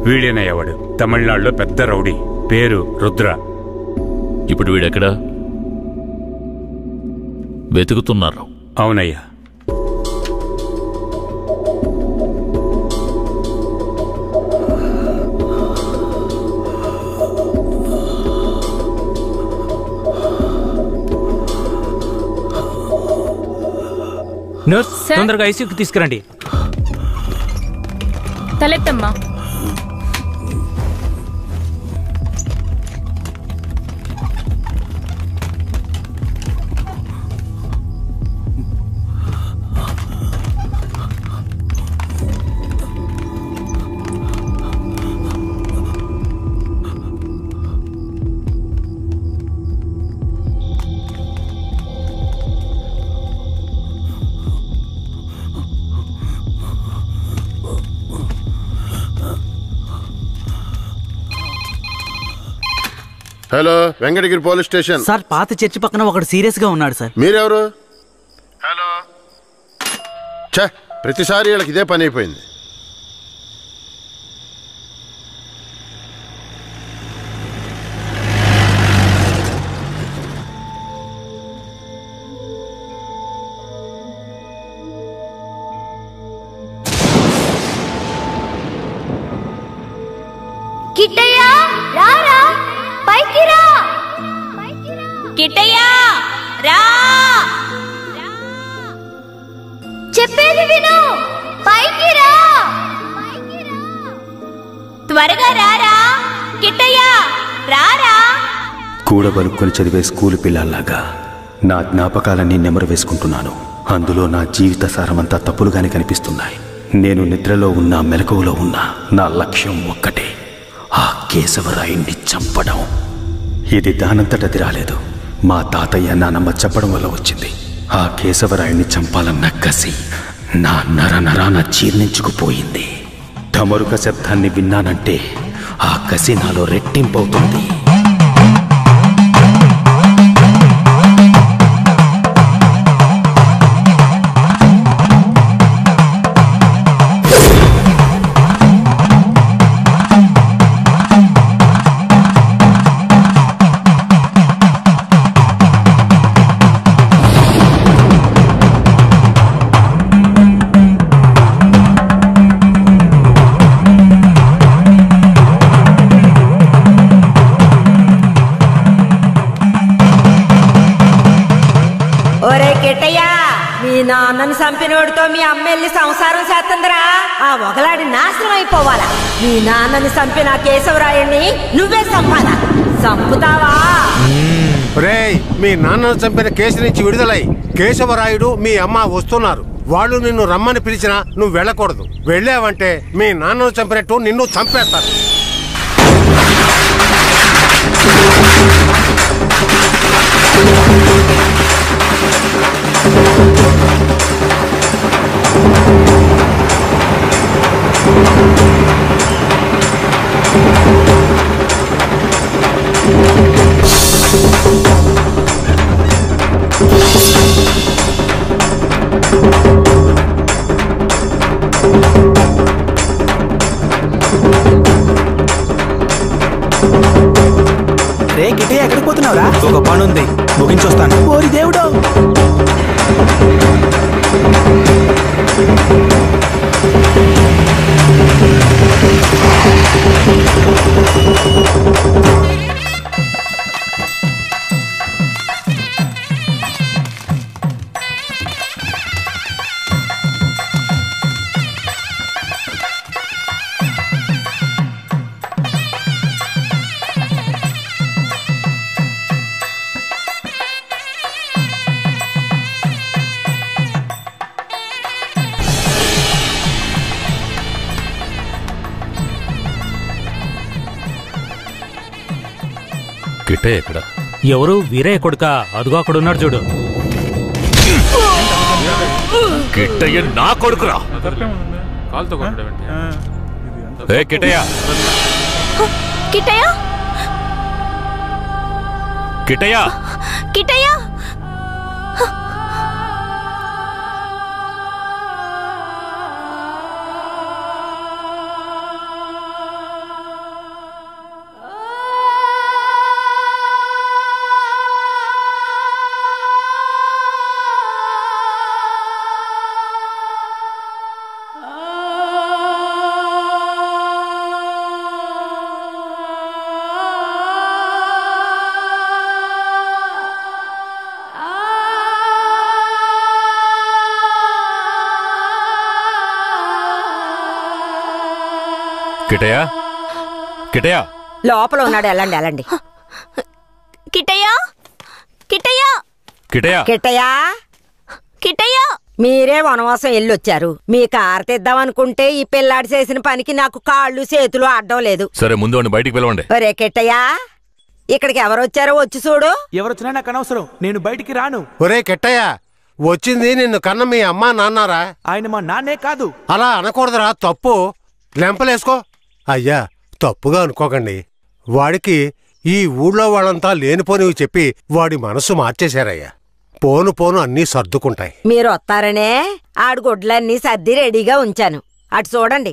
వీడేనయ్యా వాడు. తమిళనాడులో పెద్ద రౌడీ, పేరు రుద్ర. ఇప్పుడు వీడెక్కడా? వెతుకుతున్నారు. అవునయ్యా. నర్స్, తొందరగా ఐసీయూకి తీసుకురండి. తలెత్తమ్మా. Hello, Venkatagiri police station. Sir పాత చర్చి పక్కన ఒకడు సీరియస్ గా ఉన్నాడు సార్. మీరెవరు? హలో. ఛే, ప్రతిసారి వీళ్ళకి ఇదే పని అయిపోయింది. కిట్టయ్య రారా, పైకి రా. కిట్టయ్య రా, చెప్పేది విను, పైకి రా, త్వరగా రారా. కిట్టయ్య రారా. కూడబలుక్కొని చదివే స్కూలు పిల్లల్లాగా నా జ్ఞాపకాలన్నీ నెమరు వేసుకుంటున్నాను. అందులో నా జీవిత సారమంతా తప్పులుగానే కనిపిస్తున్నాయి. నేను నిద్రలో ఉన్నా మెలకువలో ఉన్నా నా లక్ష్యం ఒక్కటే, ఆ కేశవరాయుణ్ణి చంపడం. ఇది దానంతటది రాలేదు, మా తాతయ్య నానమ్మ చెప్పడం వల్ల వచ్చింది. ఆ కేశవరాయుణ్ణి చంపాలన్న కసి నా నరనరాన జీర్ణించుకుపోయింది. ఢమరుక శబ్దాన్ని విన్నానంటే ఆ కసి నాలో రెట్టింపవుతుంది. మీ నాన్నని చంపినోడితో మీ అమ్మ వెళ్ళి సంసారం చేస్తుందిరా. ఆ ఒకలాడి నాశనం అయిపోవాలా. మీ నాన్నని చంపిన కేశవరాయుణ్ణి నువ్వే చంపాలా. చంపుతావా? మీ నాన్నను చంపిన కేసు నుంచి విడుదలై కేశవరాయుడు మీ అమ్మ వస్తున్నారు. వాళ్ళు నిన్ను రమ్మని పిలిచినా నువ్వు వెళ్ళకూడదు. వెళ్ళావంటే మీ నాన్నను చంపినట్టు నిన్ను చంపేస్తారు. రే గిటే ఎక్కడికి పోతున్నావురా? ఒక పని ఉంది, ముగించొస్తాను. ఓరి దేవుడు. కిట్టే ఎక్కడ? ఎవరు? వీరయ్య కొడుక? అదుగో అక్కడున్నాడు చూడు. కిట్టయ్య నా కొడుకురా. ఏ కిట్టయ్య, కిట్టయ్య, కిట్టయ్య, కిట్టయ్య. కిట్టయ్య, కిట్టయ్య. లోపల ఉన్నాడు. వెళ్ళండి వెళ్ళండి. కిట్టయ్య, కిట్టయ్య, కిట్టయ్య, కిట్టయ్య, కిట్టయ్య. మీరే వనవాసం వెళ్ళొచ్చారు. మీ కారు తెద్దామనుకుంటే ఈ పిల్లాడి చేసిన పనికి నాకు కాళ్ళు చేతులు అడ్డం లేదు. సరే ముందు వాడిని బయటికి పిలవండి. ఒరే కిట్టయ్య, ఇక్కడికి ఎవరొచ్చారో వచ్చి చూడు. ఎవరొచ్చినా నాకు అనవసరం, నేను బయటికి రాను. ఒరే కిట్టయ్య, వచ్చింది నిన్ను కన్న మీ అమ్మా నాన్నారా? ఆయన మా నాన్నే కాదు. అలా అనకూడదురా, తప్పు. లెంపలేసుకో. అయ్యా, తప్పుగా అనుకోకండి. వాడికి ఈ ఊళ్ళో వాళ్ళంతా లేనిపోనివి చెప్పి వాడి మనసు మార్చేశారయ్యా. పోను పోను అన్నీ సర్దుకుంటాయి. మీరు వస్తారనే ఆడు గుడ్లన్నీ సర్ది రెడీగా ఉంచాను. అటు చూడండి.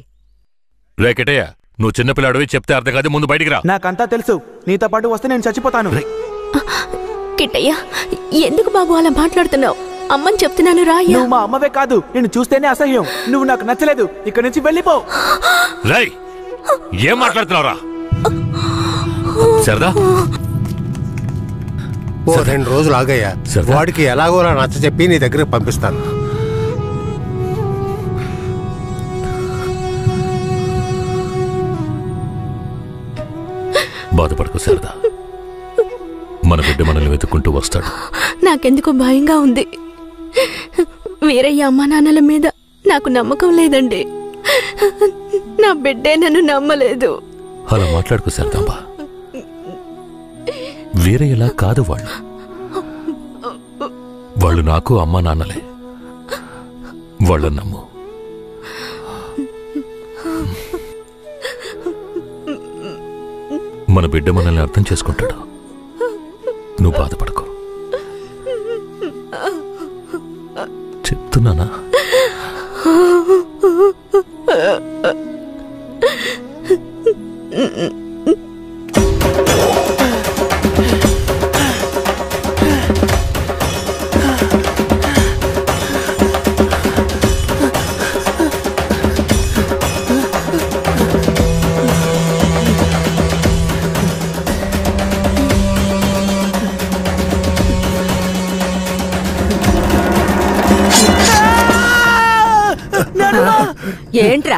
రేకటయ్య, నువ్వు చిన్నపిల్లాడివి, చెప్తే అర్థం కాదు, ముందు బయటికి రా. నాకంతా తెలుసు, నీతో పాటు వస్తే నేను చచ్చిపోతాను. కిట్టయ్య, ఎందుకు బాబు అలా మాట్లాడుతున్నావు? అమ్మని చెప్తున్నాను రా. నువ్వు మా అమ్మవే కాదు, నేను చూస్తేనే అసహ్యం. నువ్వు నాకు నచ్చలేదు, ఇక్కడి నుంచి వెళ్ళిపో. రై, ఏం మాట్లాడుతున్నావురా? సరదా ఓ 2 రోజులు ఆగయ్యా. వాడికి ఎలాగోలా నచ్చ చెప్పి నీ దగ్గరకు పంపిస్తాను. బాధపడకు సరదా, మన బిడ్డ మనల్ని వెతుక్కుంటూ వస్తాడు. నాకెందుకు భయంగా ఉంది. వీరయ్య అమ్మా నాన్నల మీద నాకు నమ్మకం లేదండి. నా బిడ్డే నన్ను నమ్మలేదు. అలా మాట్లాడుకు సరదాంబా. వీరయ్యలా కాదు వాళ్ళు నాకు అమ్మా నాన్నలే. వాళ్ళని నమ్ము. మన బిడ్డ మనల్ని అర్థం చేసుకుంటాడు. నువ్వు బాధపడకు, చెప్తున్నానా? ఏంట్రా?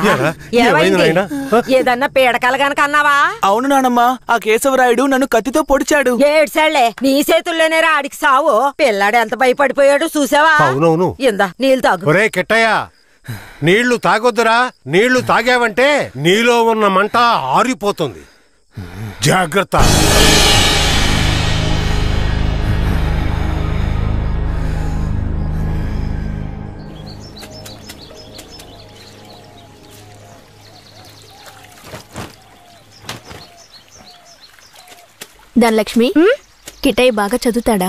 ఏదన్నా పీడకల గనక అన్నావా? అవును నానమ్మా, ఆ కేశవరాయుడు నన్ను కత్తితో పొడిచాడు. ఏడ్సాళ్లే, నీ చేతుల్లోనే ఆడికి సావు. పిల్లాడు ఎంత భయపడిపోయాడు చూసావా? అవునవును. ఇందా నీళ్ళు తాగు. ఒరే కిట్టయ్య, నీళ్లు తాగొద్దురా. నీళ్లు తాగావంటే నీలో ఉన్న మంట ఆరిపోతుంది. జాగ్రత్త. ధనలక్ష్మి, కిట్టయ్య బాగా చదువుతాడా?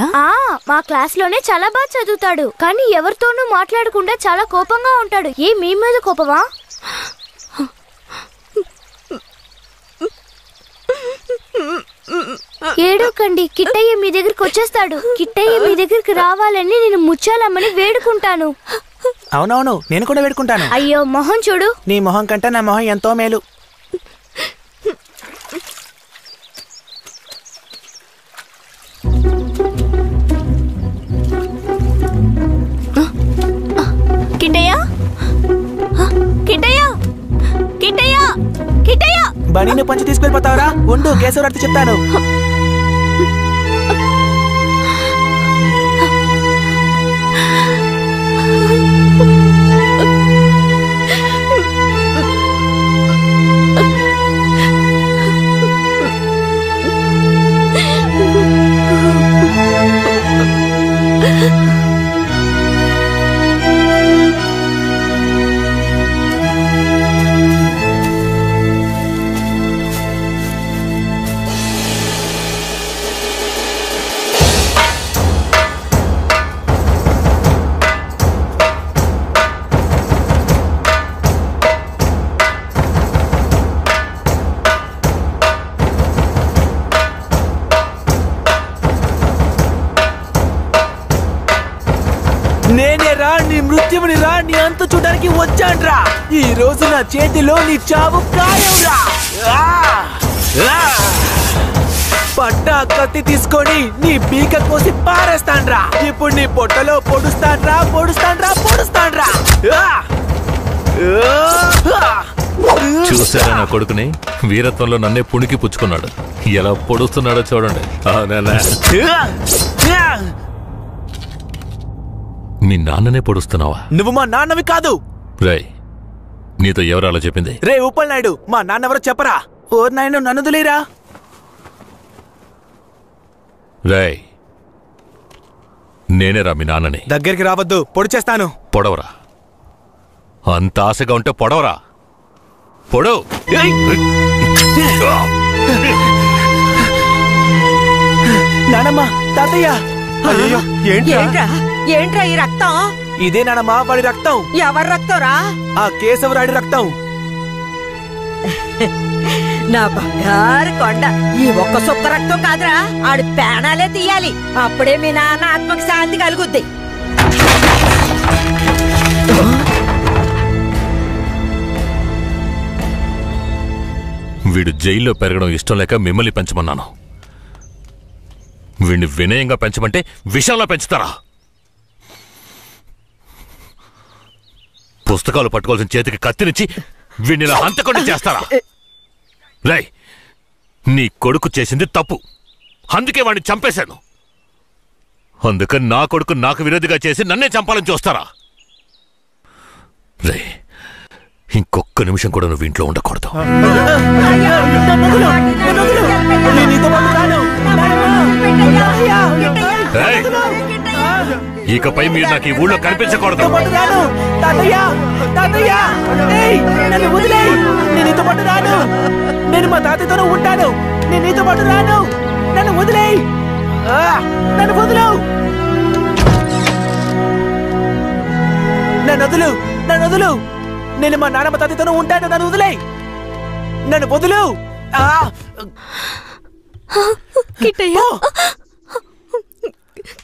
మా క్లాస్ లోనే చాలా బాగా చదువుతాడు, కానీ ఎవరితోనూ మాట్లాడకుండా చాలా కోపంగా ఉంటాడు. ఏ మీ మీద కోపమా? ఏడోకండి, కిట్టయ్య మీ దగ్గరికి వచ్చేస్తాడు. కిట్టయ్య మీ దగ్గరికి రావాలని నేను ముచ్చాలమ్మని వేడుకుంటాను. అవునవును, నేను కూడా వేడుకుంటాను. అయ్యో మొహం చూడు. నీ మొహం కంటే నా మొహం ఎంతో మేలు. కిట్టయ్య, కిట్టయ్య, కిట్టయ్య, కిట్టయ్య. బనీని పంచి తీసుకెళ్ళిపోతావరా? ఉండు, కేశవరాయుడు చెప్తాను. నేనేరా నీ మృత్యువుని రా, నీ అంత చూడడానికి వచ్చాన్రా. ఈ రోజు నా చేతిలో నీ చావు ఖాయంరా. పట్టా కత్తి తీసుకొని నీ పీక కోసి పారేస్తాన్రా. ఇప్పుడు నీ పొట్టలో పొడుస్తాన్రా, పొడుస్తాన్రా, పొడుస్తాన్రా. చూసారా నా కొడుకుని? వీరత్వంలో నన్నే పుణికి పుచ్చుకున్నాడు. ఎలా పొడుస్తున్నాడో చూడండి. మీ నాన్ననే పొడుస్తున్నావా? నువ్వు మా నాన్నవి కాదు. రేయ్, నీతో ఎవరు అలా చెప్పింది? రే ఉప్పల్ నాయుడు, మా నాన్నెవరో చెప్పరా? ఓ నాయుడు, నన్ను దులేరా. రేయ్, నేనేరా మీ నాన్నని. దగ్గరికి రావద్దు, పొడి చేస్తాను. పొడవరా. అంత ఆశగా ఉంటే పొడవరా. పొడవు. నానమ్మ తాతయ్య ఏంట్రా ఈ రక్తం? ఇదే నానమ్మ వాడి రక్తం. ఎవరి రక్తంరా? ఆ కేశవరాయుడి రక్తం. నా బంగారు కొండ, ఈ ఒక్క సుక్క రక్తం కాదురా, ఆడి ప్రాణాలే తీయాలి. అప్పుడే మీ నాన్న ఆత్మకి శాంతి కలుగుద్ది. వీడు జైల్లో పెరగడం ఇష్టం లేక మిమ్మల్ని పెంచమన్నాను. వీడిని వినయంగా పెంచమంటే విషంలో పెంచుతారా? పుస్తకాలు పట్టుకోవాల్సిన చేతికి కత్తినిచ్చి వీడిని ఇలా హంతకుండా చేస్తారా? రై, నీ కొడుకు చేసింది తప్పు, అందుకే వాడిని చంపేశాను. అందుకని నా కొడుకు నాకు విరోధిగా చేసి నన్నే చంపాలని చూస్తారా? రే, ఇంకొక్క నిమిషం కూడా నువ్వు ఇంట్లో ఉండకూడదు. ఇకపై మీరు నాకు ఈ ఊళ్ళో కనిపించకూడదు. నేను మా తాతయ్యతోనే ఉంటాను. నేను నీతో పాటు రాను. నన్ను వదిలేయ్. నన్ను వదులు. నన్ను వదులు. నన్ను వదులు. నేను మా నాన్నమ్మ తాతయ్యతోనే ఉంటాను. నన్ను వదిలేయ్. నన్ను వదులు.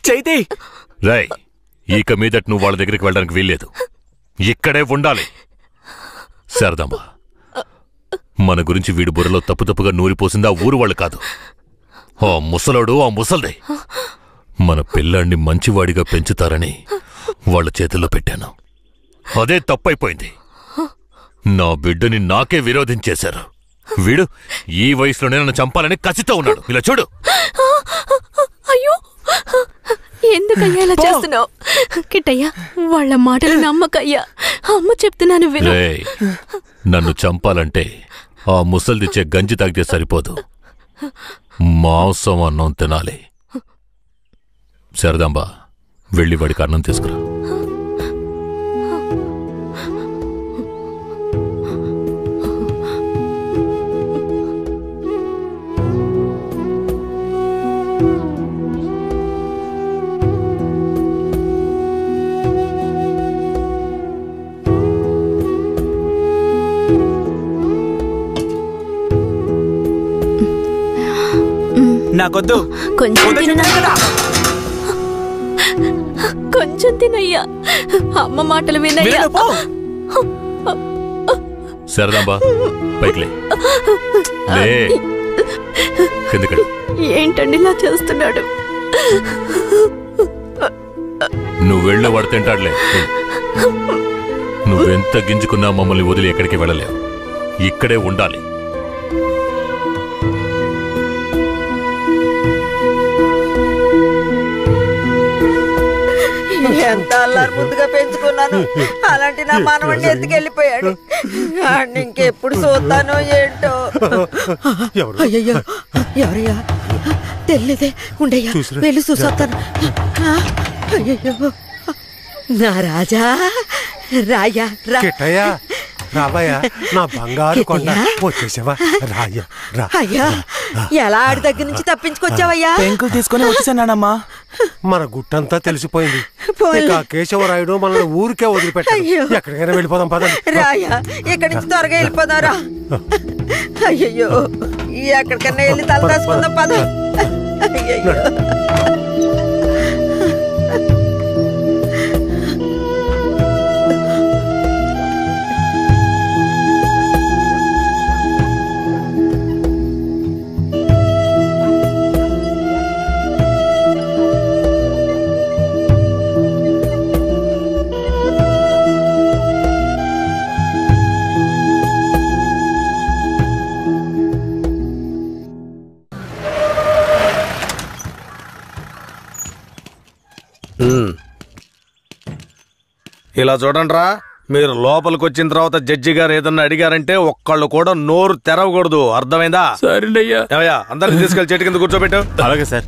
చైతి, రై, ఇక మీదట నువ్వు వాళ్ళ దగ్గరికి వెళ్ళడానికి వీల్లేదు. ఇక్కడే ఉండాలి. శారదమ్మ, మన గురించి వీడి బుర్రలో తప్పుగా నూరిపోసింది ఆ ఊరు వాళ్ళు కాదు, ఆ ముసలోడు, ఆ ముసల్దే. మన పిల్లాన్ని మంచివాడిగా పెంచుతారని వాళ్ళ చేతుల్లో పెట్టాను. అదే తప్పైపోయింది. నా బిడ్డని నాకే విరోధించేశారు. వీడు ఈ వయసులోనే నన్ను చంపాలని కసితో ఉన్నాడు. ఇలా చూడు. అయ్యో, ఎందుకయ్యా ఇలా చేస్తున్నావు? కిట్టయ్యా, వాళ్ళ మాటలు నమ్మకయ్యా. అమ్మ చెప్తున్నాను విను. నన్ను చంపాలంటే ఆ ముసల్దిచ్చే గంజి తాగితే సరిపోదు, మాంసం అన్నం తినాలి. శారదాంబ, వెళ్ళి వాడికి అన్నం తీసుకురా. నాకొద్దు. కొంచెం తినయ్యా. అమ్మ మాటలు వినయ్యా. శారదాంబ, పైకిలే. ఏంటండి ఇలా చేస్తున్నాడు? నువ్వు వెళ్ళే వాడు తింటాడులే. నువ్వెంత గింజుకున్నా మమ్మల్ని వదిలి ఎక్కడికి వెళ్ళలేవు. ఇక్కడే ఉండాలి. ఎంత అల్లారు ముందుగా పెంచుకున్నాను, అలాంటి నా మనవడిని ఎత్తుకెళ్ళిపోయాడు. ఇంకెప్పుడు చూస్తానో ఏంటో. అయ్యయ్యో, ఎవరయ్యా? తెలీదే. ఉండయ్యా, వెళ్ళి చూసొస్తాను. అయ్యయ్యో, నా రాజా, రాయా కిట్టయ్యా, రాబాయా, నా బంగారు కొండ, వచ్చేసావా? రాయ్యా, రా. అయ్యా, ఎలా ఆడి దగ్గర నుంచి తప్పించుకొచ్చావయ్యా? పెంకులు తీసుకొని వచ్చేసానమ్మా. మన గుట్టంతా తెలిసిపోయింది. ఇక కేశవరాయుడు మనల్ని ఊరికే వదిలిపెట్టాడు. ఎక్కడికైనా వెళ్ళిపోదాం పదండి. రాయా, ఇక్కడి నుంచి త్వరగా వెళ్ళిపోదారా. అయ్యయ్యో, ఎక్కడికన్నా వెళ్ళి తల దాచుకుందాం పద. అయ్యయ్యో, ఇలా చూడండిరా, మీరు లోపలికి వచ్చిన తర్వాత జడ్జి గారు ఏదన్నా అడిగారంటే ఒక్కళ్ళు కూడా నోరు తెరవకూడదు. అర్థమైందా? సరేనయ్యా. ఏమయ్యా, అందరికి తీసుకెళ్లి చెట్టు కింద కూర్చోబెట్టు. అలాగే సార్.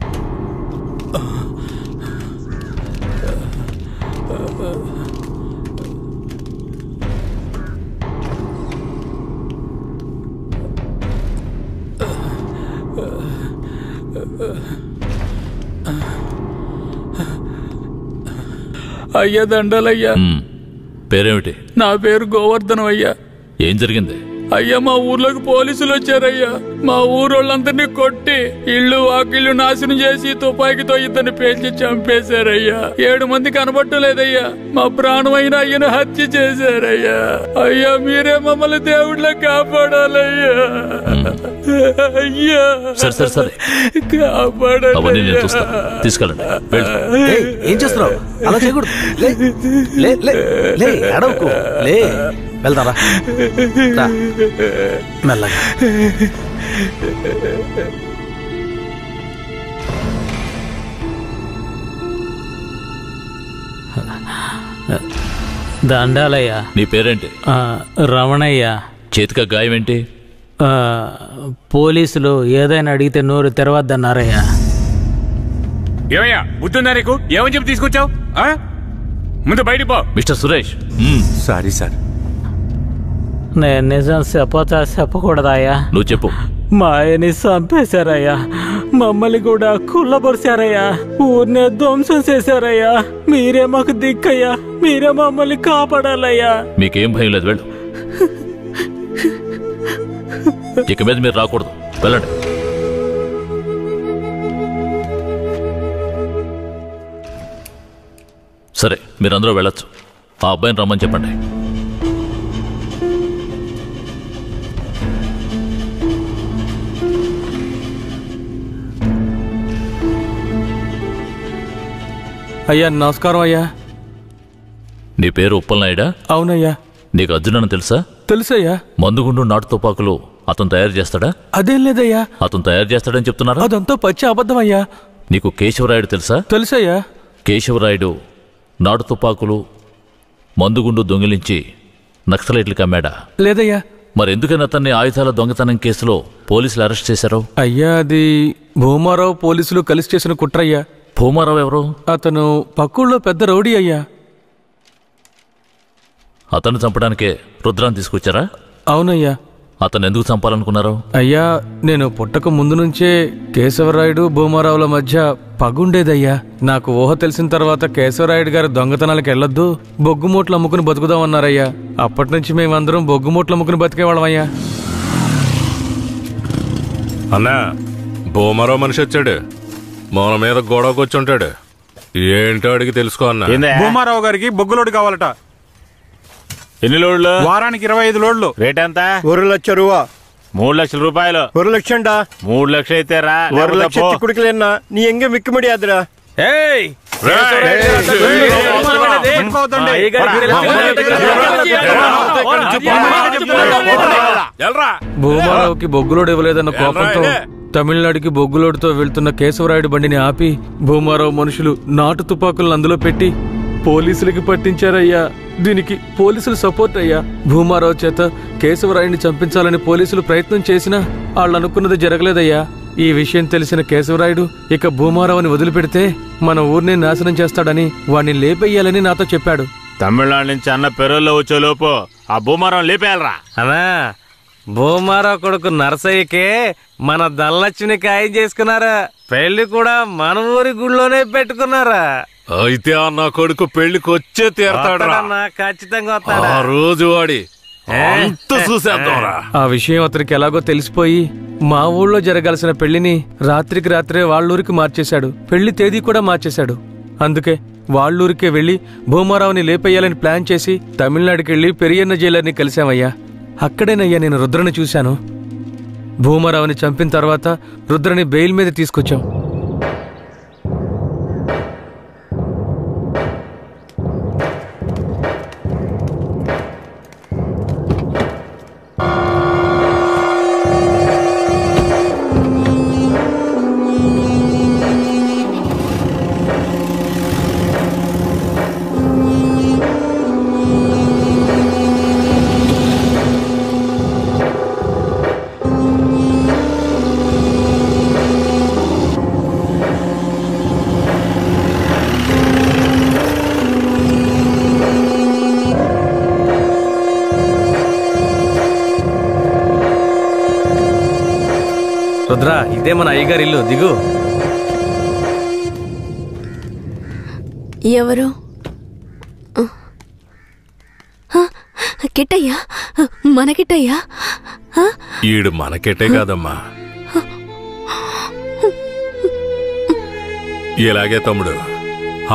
అయ్యా దండాలయ్యా. పేరేమిటి? నా పేరు గోవర్ధనం అయ్యా. ఏం జరిగింది? అయ్యా మా ఊర్లోకి పోలీసులు వచ్చారయ్యా. మా ఊరోళ్ళందరినీ కొట్టి ఇళ్ళు వాకిళ్ళు నాశనం చేసి తుపాకీతో ఇద్దరిని పేల్చి చంపేశారయ్యా. 7 మంది కనబట్టలేదయ్యా. మా ప్రాణమైన అయ్యను హత్య చేశారయ్యా. అయ్యా మీరే మమ్మల్ని దేవుళ్ళ కాపాడాలయ్యా. అయ్యా కాపాడాలి. తీసుకెళ్ళండి. ఏం చేస్తున్నావు? అలా చేయకూడదు. అడవుకు లే, వెళ్తారా? మెల్లగా. దండాలయ్యా. నీ పేరేంటి? రమణయ్య. చేతిక గాయం ఏంటి? పోలీసులు ఏదైనా అడిగితే నోరు తెరవద్దన్నారయ్యా. ఏమయ్యా బుద్ధుందా నీకు? ఏమని చెప్పి తీసుకొచ్చావు? ముందు బయటికి పో. మిస్టర్ సురేష్. Sorry sir. నేను నిజం చెప్పకూడదాయా? నువ్వు చెప్పు. మా ఆయన్ని చంపేశారయ్యా. మమ్మల్ని కూడా కుళ్ళబొరిశారయ్యా. ఊరినే ధ్వంసం చేశారయ్యా. మీరే మాకు దిక్కయ్యా. మీరే మమ్మల్ని కాపాడాలయ్యా. మీకేం భయం లేదు, వెళ్ళు. ఇక మీద మీరు రాకూడదు, వెళ్ళండి. సరే, మీరందరూ వెళ్ళొచ్చు. ఆ అబ్బాయిని రమ్మని చెప్పండి. అయ్యా నమస్కారం అయ్యా. నీ పేరు ఉప్పలనాయుడా? అవునయ్యా. నీకు అర్జునని తెలుసా? తెలుసయ్యా. మందుగుండు నాటు తుపాకులు అతను తయారు చేస్తాడా? అదేం లేదయ్యా. అతను తయారు చేస్తాడని చెప్తున్నారా? అదంతా పచ్చి అబద్ధం అయ్యా. నీకు కేశవరాయుడు తెలుసా? తెలుసయ్యా. కేశవరాయుడు నాటు తుపాకులు మందుగుండు దొంగిలించి నక్సలైట్లకు అమ్మాడా? లేదయ్యా. మరెందుకని అతన్ని ఆయుధాల దొంగతనం కేసులో పోలీసులు అరెస్ట్ చేశారు? అయ్యా అది భూమారావు పోలీసులు కలిసి చేసిన కుట్రయ్యా. భూమారావు ఎవరు? అతను పక్కూళ్ళో పెద్ద రౌడీ అయ్యా. అతను చంపడానికే రుద్రాన్ని తీసుకొచ్చారా? అవునయ్యా. అతను ఎందుకు చంపాలనుకున్నారు? అయ్యా నేను పుట్టక ముందు నుంచే కేశవరాయుడు భూమారావుల మధ్య పగుండేదయ్యా. నాకు ఊహ తెలిసిన తర్వాత కేశవరాయుడు గారు దొంగతనాలకు వెళ్లొద్దు, బొగ్గుమూట్లు అమ్ముకుని బతుకుదామన్నారయ్యా. అప్పటి నుంచి మేమందరం బొగ్గుమూట్లు అమ్ముకుని బతికేవాళ్ళమయ్యా. అన్నా, భూమారావు మనిషి వచ్చాడు. మన మీద గొడవకు వచ్చి ఉంటాడు. ఏంటో అడిగి తెలుసుకో అన్నా. భూమారావు గారికి బొగ్గులోడు కావాలట. ఎన్ని లోడ్లు? వారానికి 25 లోడ్లు. రేట్ ఎంత? 1 లక్ష రూపా. 3 లక్షల రూపాయలు. 1 లక్షండా? 3 లక్షలు అయితే రా. 1 లక్ష చిక్కుడికిలేనా నీ ఎంగ మిక్కుమడి అదరా. భూమారావుకి బొగ్గులోడు ఇవ్వలేదన్న కోపంతో తమిళనాడుకి బొగ్గులోడుతో వెళ్తున్న కేశవరాయుడు బండిని ఆపి భూమారావు మనుషులు నాటు తుపాకులను అందులో పెట్టి పోలీసులకి పట్టించారయ్యా. దీనికి పోలీసులు సపోర్ట్ అయ్యా. భూమారావు చేత కేశవరాయుడిని చంపించాలని పోలీసులు ప్రయత్నం చేసినా వాళ్ళు అనుకున్నది జరగలేదయ్యా. ఈ విషయం తెలిసిన కేశవరాయుడు ఇక భూమారావుని వదిలిపెడితే మన ఊరిని నాశనం చేస్తాడని వాణ్ణి లేపేయాలని నాతో చెప్పాడు. తమిళనాడు నుంచి అన్న పెరోల్లో వచ్చే లోపు ఆ భూమారావు లేపేయాలరా. అన్నా భూమారావు కొడుకు నరసయ్యకే మన ధనలక్ష్మిని ఖాయం చేసుకున్నారా. పెళ్లి కూడా మన ఊరి గుళ్ళోనే పెట్టుకున్నారా. అయితే ఆ నా కొడుకు పెళ్లికి వచ్చే తీరతాడా? ఖచ్చితంగా వస్తాడా? ఆ రోజు వాడి చూసేద్దాంరా. ఆ విషయం అతనికి ఎలాగో తెలిసిపోయి మా ఊళ్ళో జరగాల్సిన పెళ్లిని రాత్రికి రాత్రే వాళ్ళూరికి మార్చేశాడు. పెళ్లి తేదీ కూడా మార్చేశాడు. అందుకే వాళ్ళూరికే వెళ్లి భూమారావుని లేపేయాలని ప్లాన్ చేసి తమిళనాడుకి వెళ్లి పెరియన్న జైలర్ని కలిశామయ్యా. అక్కడేనయ్యా నేను రుద్రని చూశాను. భూమారావుని చంపిన తర్వాత రుద్రని బెయిల్ మీద తీసుకొచ్చాం. రుద్ర ఇదే మన అయ్యగారి ఇల్లు, దిగు. ఎవరు? కిట్టయ్యా, మన కిట్టయ్యా? ఈడు మనకెట్టే కాదమ్మా. ఇలాగే తమ్ముడు,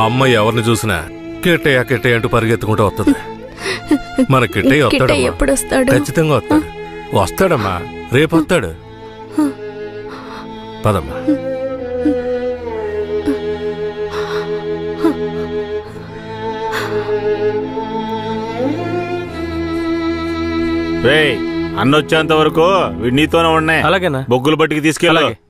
అమ్మ ఎవరిని చూసినా కిట్టయ్య కిట్టయ్య అంటూ పరిగెత్తుకుంటూ వస్తుంది. మన కిట్టయ్య వస్తాడమ్మా. ఎప్పుడు వస్తాడు? ఖచ్చితంగా వస్తాడు. వస్తాడమ్మా, రేపు వస్తాడు. పదమ్మా. రే, అన్నొచ్చేంత వరకు నీతోనే ఉన్నాయి. అలాగేనా? బొగ్గులు బట్టికి తీసుకెళ్ళాలి.